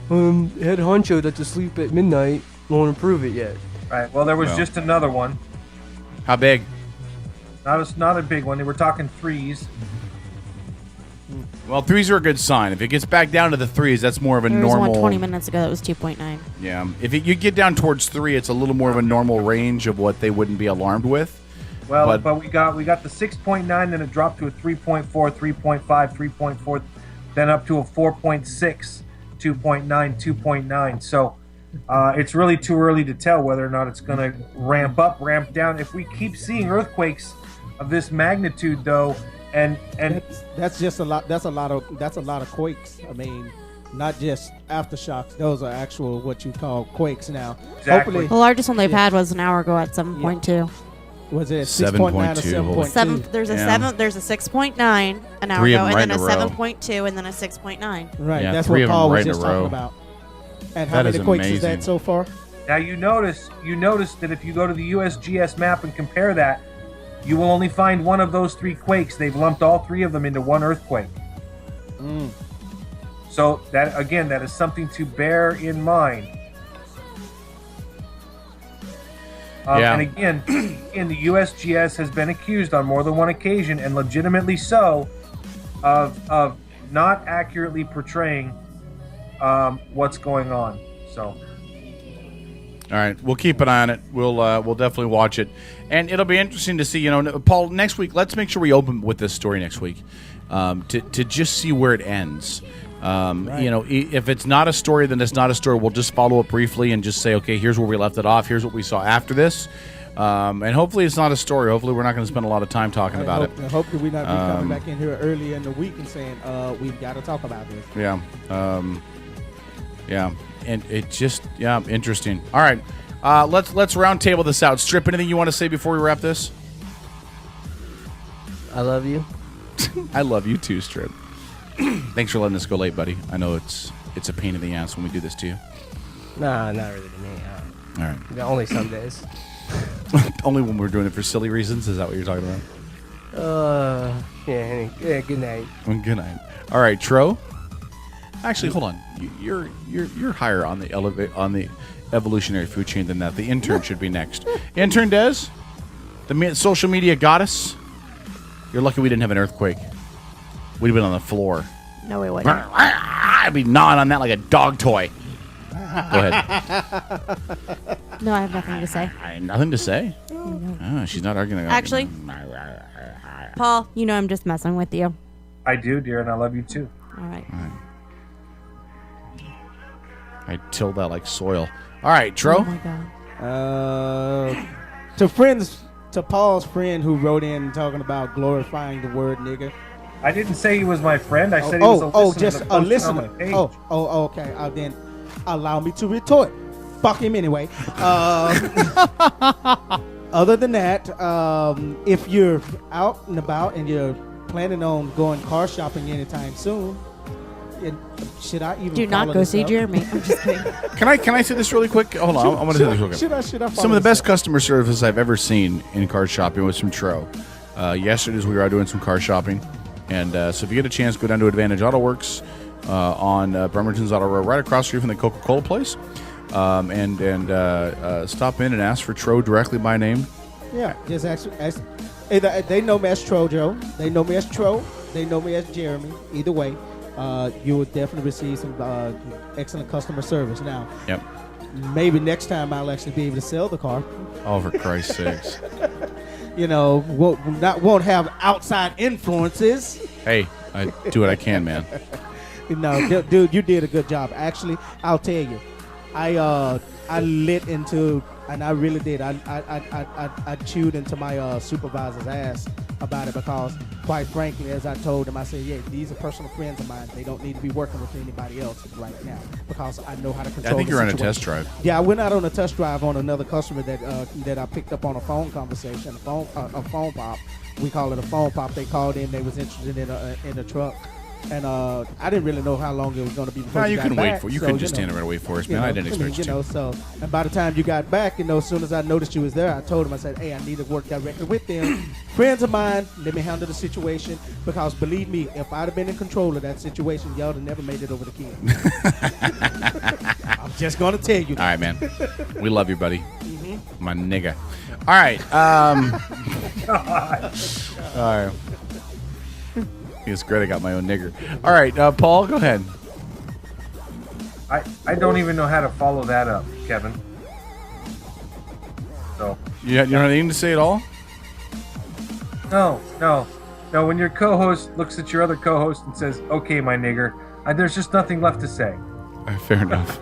honcho that's asleep at midnight won't approve it yet. Right. Well, there was just another one. How big? Not a big one. They were talking threes. Well, threes are a good sign. If it gets back down to the threes, that's more of a There was normal. one 20 minutes ago that was 2.9. Yeah. If you get down towards 3, it's a little more of a normal range of what they wouldn't be alarmed with. Well, but we got the 6.9, then it dropped to a 3.4, 3.5, 3.4, then up to a 4.6, 2.9, 2.9. So it's really too early to tell whether or not it's going to ramp up, ramp down. If we keep seeing earthquakes of this magnitude, though, and that's just a lot. That's a lot of quakes. I mean, not just aftershocks. Those are actual what you call quakes now. Exactly. Hopefully, The largest one they've had was an hour ago at 7.2. was it 6.9 or 7.2? 7.2? There's a Yeah. 7. There's a 6.9 an hour Three of ago, them and then right a in a row. 7.2, and then a 6.9. Right. Yeah, That's three what of them Paul was right in just a row. talking about. And how That many is quakes is amazing. that so far? now you notice that if you go to the USGS map and compare that, you will only find one of those 3 quakes. They've lumped all 3 of them into one earthquake. So that is something to bear in mind. Yeah. And again, the USGS has been accused on more than one occasion, and legitimately so, of not accurately portraying what's going on. So. All right, we'll keep an eye on it. We'll definitely watch it, and it'll be interesting to see. You know, Paul, next week, let's make sure we open with this story next week, to just see where it ends. You know, if it's not a story, then it's not a story. We'll just follow up briefly and just say, okay, here's where we left it off. Here's what we saw after this, and hopefully it's not a story. Hopefully we're not going to spend a lot of time talking about it. Hopefully we're not be coming back in here early in the week and saying, we've got to talk about this. Yeah. Yeah. And it just, interesting. All right. Let's round table this out. Strip, anything you want to say before we wrap this? I love you. I love you too, Strip. Thanks for letting us go late, buddy. I know it's a pain in the ass when we do this to you. Nah, not really to me. All right. Only some days. Only when we're doing it for silly reasons? Is that what you're talking about? Yeah, good night. Well, good night. All right, Tro. Actually, hold on. You're higher on the evolutionary food chain than that. The intern should be next. Intern Des, the social media goddess. You're lucky we didn't have an earthquake. We'd have been on the floor. No, we wouldn't. I'd be gnawing on that like a dog toy. Go ahead. No, I have nothing to say. Nothing to say. Oh, she's not arguing. Actually, Paul, you know I'm just messing with you. I do, dear, and I love you too. All right. I tilled that like soil. All right, Tro. Oh my god. To Paul's friend who wrote in talking about glorifying the word nigger. I didn't say he was my friend. I said he was a listener. Just that a posted listener. on my page. Okay. Then allow me to retort. Fuck him anyway. Other than that, if you're out and about and you're planning on going car shopping anytime soon, should I even Do not follow go this see up? Jeremy. I'm just kidding. Can I say this really quick? Hold on, I want to say this real quick. Should I Some of the follow best this customer service I've ever seen in car shopping was from Tro. Yesterday, we were out doing some car shopping, and so if you get a chance, go down to Advantage Auto Works on Bremerton's Auto Road, right across the street from the Coca-Cola place, and stop in and ask for Tro directly by name. up? Yeah, just ask. Either they know me as Trojo, they know me as Tro, they know me as Jeremy. Either way, you will definitely receive some excellent customer service. Now, Yep. maybe next time I'll actually be able to sell the car. Oh, for Christ's sakes. You know, won't have outside influences. Hey, I do what I can, man. No, dude, you did a good job. Actually, I'll tell you, I lit into, and I really did. I chewed into my supervisor's ass about it because, quite frankly, as I told him, I said, yeah, these are personal friends of mine. They don't need to be working with anybody else right now because I know how to control. I think the you're on a situation. test drive. Yeah, I went out on a test drive on another customer that I picked up on a phone conversation, a phone pop. We call it a phone pop. They called in. They was interested in a truck. And I didn't really know how long it was going to be before No, you you got couldn't back. wait for. You So, couldn't just know, stand around and wait for us, you man. know, I didn't expect you to. So, and by the time you got back, as soon as I noticed you was there, I told him, I said, hey, I need to work directly with them. Friends of mine, let me handle the situation because believe me, if I'd have been in control of that situation, y'all would have never made it over the kid. I'm just going to tell you. All right, man. We love you, buddy. Mm-hmm. My nigga. All right. All right. It's great I got my own nigger. All right, Paul, go ahead. I don't even know how to follow that up, Kevin. So You don't have anything to say at all? No. When your co-host looks at your other co-host and says, "Okay, my nigger," there's just nothing left to say. Fair enough.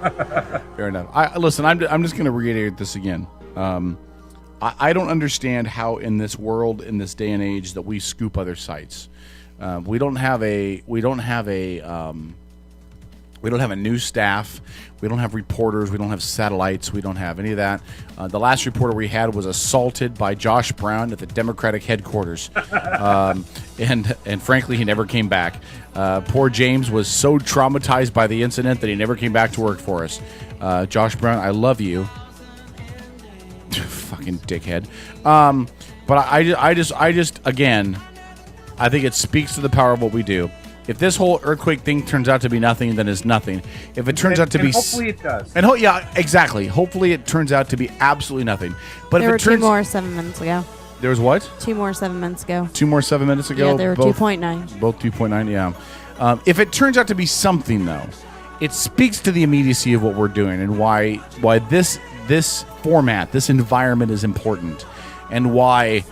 Fair enough. Listen. I'm just going to reiterate this again. I don't understand how in this world, in this day and age, that we scoop other sites. We don't have a news staff. We don't have reporters. We don't have satellites. We don't have any of that. The last reporter we had was assaulted by Josh Brown at the Democratic headquarters, and frankly, he never came back. Poor James was so traumatized by the incident that he never came back to work for us. Josh Brown, I love you. Fucking dickhead. But I just again, I think it speaks to the power of what we do. If this whole earthquake thing turns out to be nothing, then it's nothing. If it turns out to be, hopefully it does. And yeah, exactly. Hopefully it turns out to be absolutely nothing. But There if were it turns, 2 more 7 minutes ago. there was what? 2 more 7 minutes ago. 2 more 7 minutes ago. Yeah, they were both, 2.9. Both 2.9. Yeah. If it turns out to be something, though, it speaks to the immediacy of what we're doing and why this format, this environment is important, and why,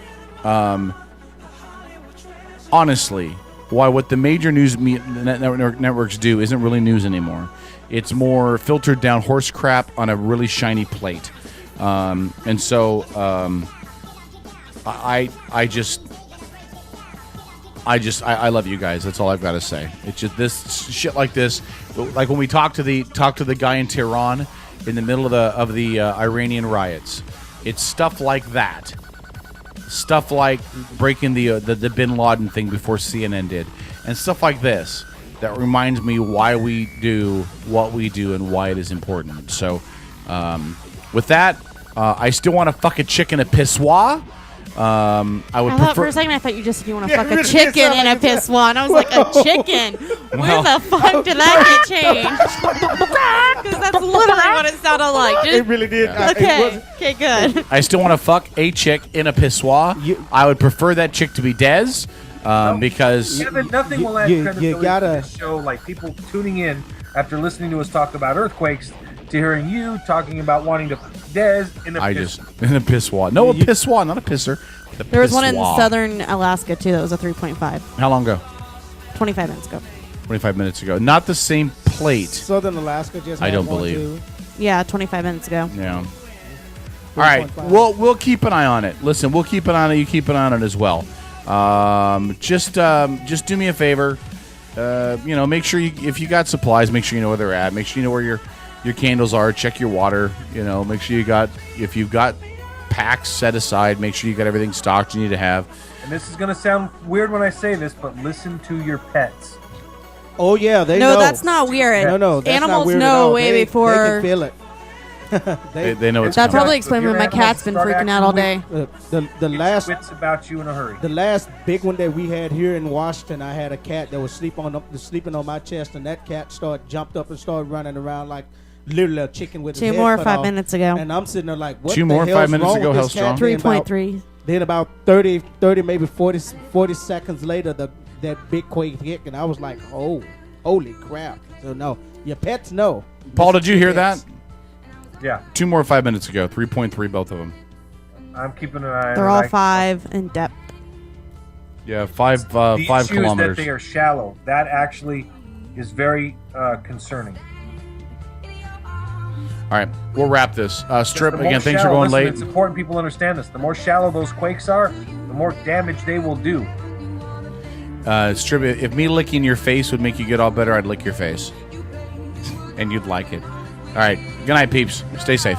honestly, why what the major news networks do isn't really news anymore. It's more filtered down horse crap on a really shiny plate. And so I love you guys. That's all I've got to say. It's just this shit like this, like when we talk to the guy in Tehran in the middle of the Iranian riots. It's stuff like that. Stuff like breaking the Bin Laden thing before CNN did, and stuff like this that reminds me why we do what we do and why it is important. So, with that, I still want to fuck a chick in a pissoir. I would I thought prefer. for a second I thought you just said you want to Yeah, fuck it a really chicken did sound in a like piss one. I was like, a chicken? Where the fuck did that get changed? Because that's literally what it sounded like. It Just, really did. okay, good. I still want to fuck a chick in a pissoir. I would prefer that chick to be Dez, because Kevin, nothing will add you credibility gotta- to this show like people tuning in after listening to us talk about earthquakes to hearing you talking about wanting to Des in a I piss. just in a pissoir. No, a pissoir, not a pisser. A There was one in pissoir. southern Alaska, too, that was a 3.5. How long ago? 25 minutes ago. 25 minutes ago. Not the same plate. Southern Alaska just. I had don't one, believe. too. Yeah, 25 minutes ago. Yeah. All right. 3.5. We'll keep an eye on it. Listen, we'll keep an eye on it. You keep an eye on it as well. Just do me a favor. Make sure if you got supplies, make sure you know where they're at. Make sure you know where your candles are. Check your water. Make sure if you've got packs set aside, make sure you got everything stocked you need to have. And this is going to sound weird when I say this, but listen to your pets. Oh yeah, they No, know. that's not weird. No, that's Animals not weird at know all. way They before. can feel it. They know it's That coming. probably If explains your why my animals cat's been start freaking out all day. acting The last Wits about you in a hurry. The last big one that we had here in Washington, I had a cat that was sleeping on my chest, and that cat jumped up and started running around like literally a chicken with his 2 head more cut 5 off. minutes ago. And I'm sitting there like, what 2 the more hell's 5 minutes wrong ago, with how this cat? strong? Then about- 3.3. Then about 30 maybe 40 seconds later, that big quake hit, and I was like, oh, holy crap. So no, your pets know. Paul, did you hear Pets. that? Yeah, 2 more 5 minutes ago. 3.3, both of them. I'm keeping an eye on They're it. all I- 5 in depth. Yeah, 5 The 5 issue kilometers. is that they are shallow. That actually is very concerning. All right, we'll wrap this. Strip The more again. Thanks for shallow- going listen, late. It's important people understand this. The more shallow those quakes are, the more damage they will do. Strip. If me licking your face would make you get all better, I'd lick your face, and you'd like it. All right. Good night, peeps. Stay safe.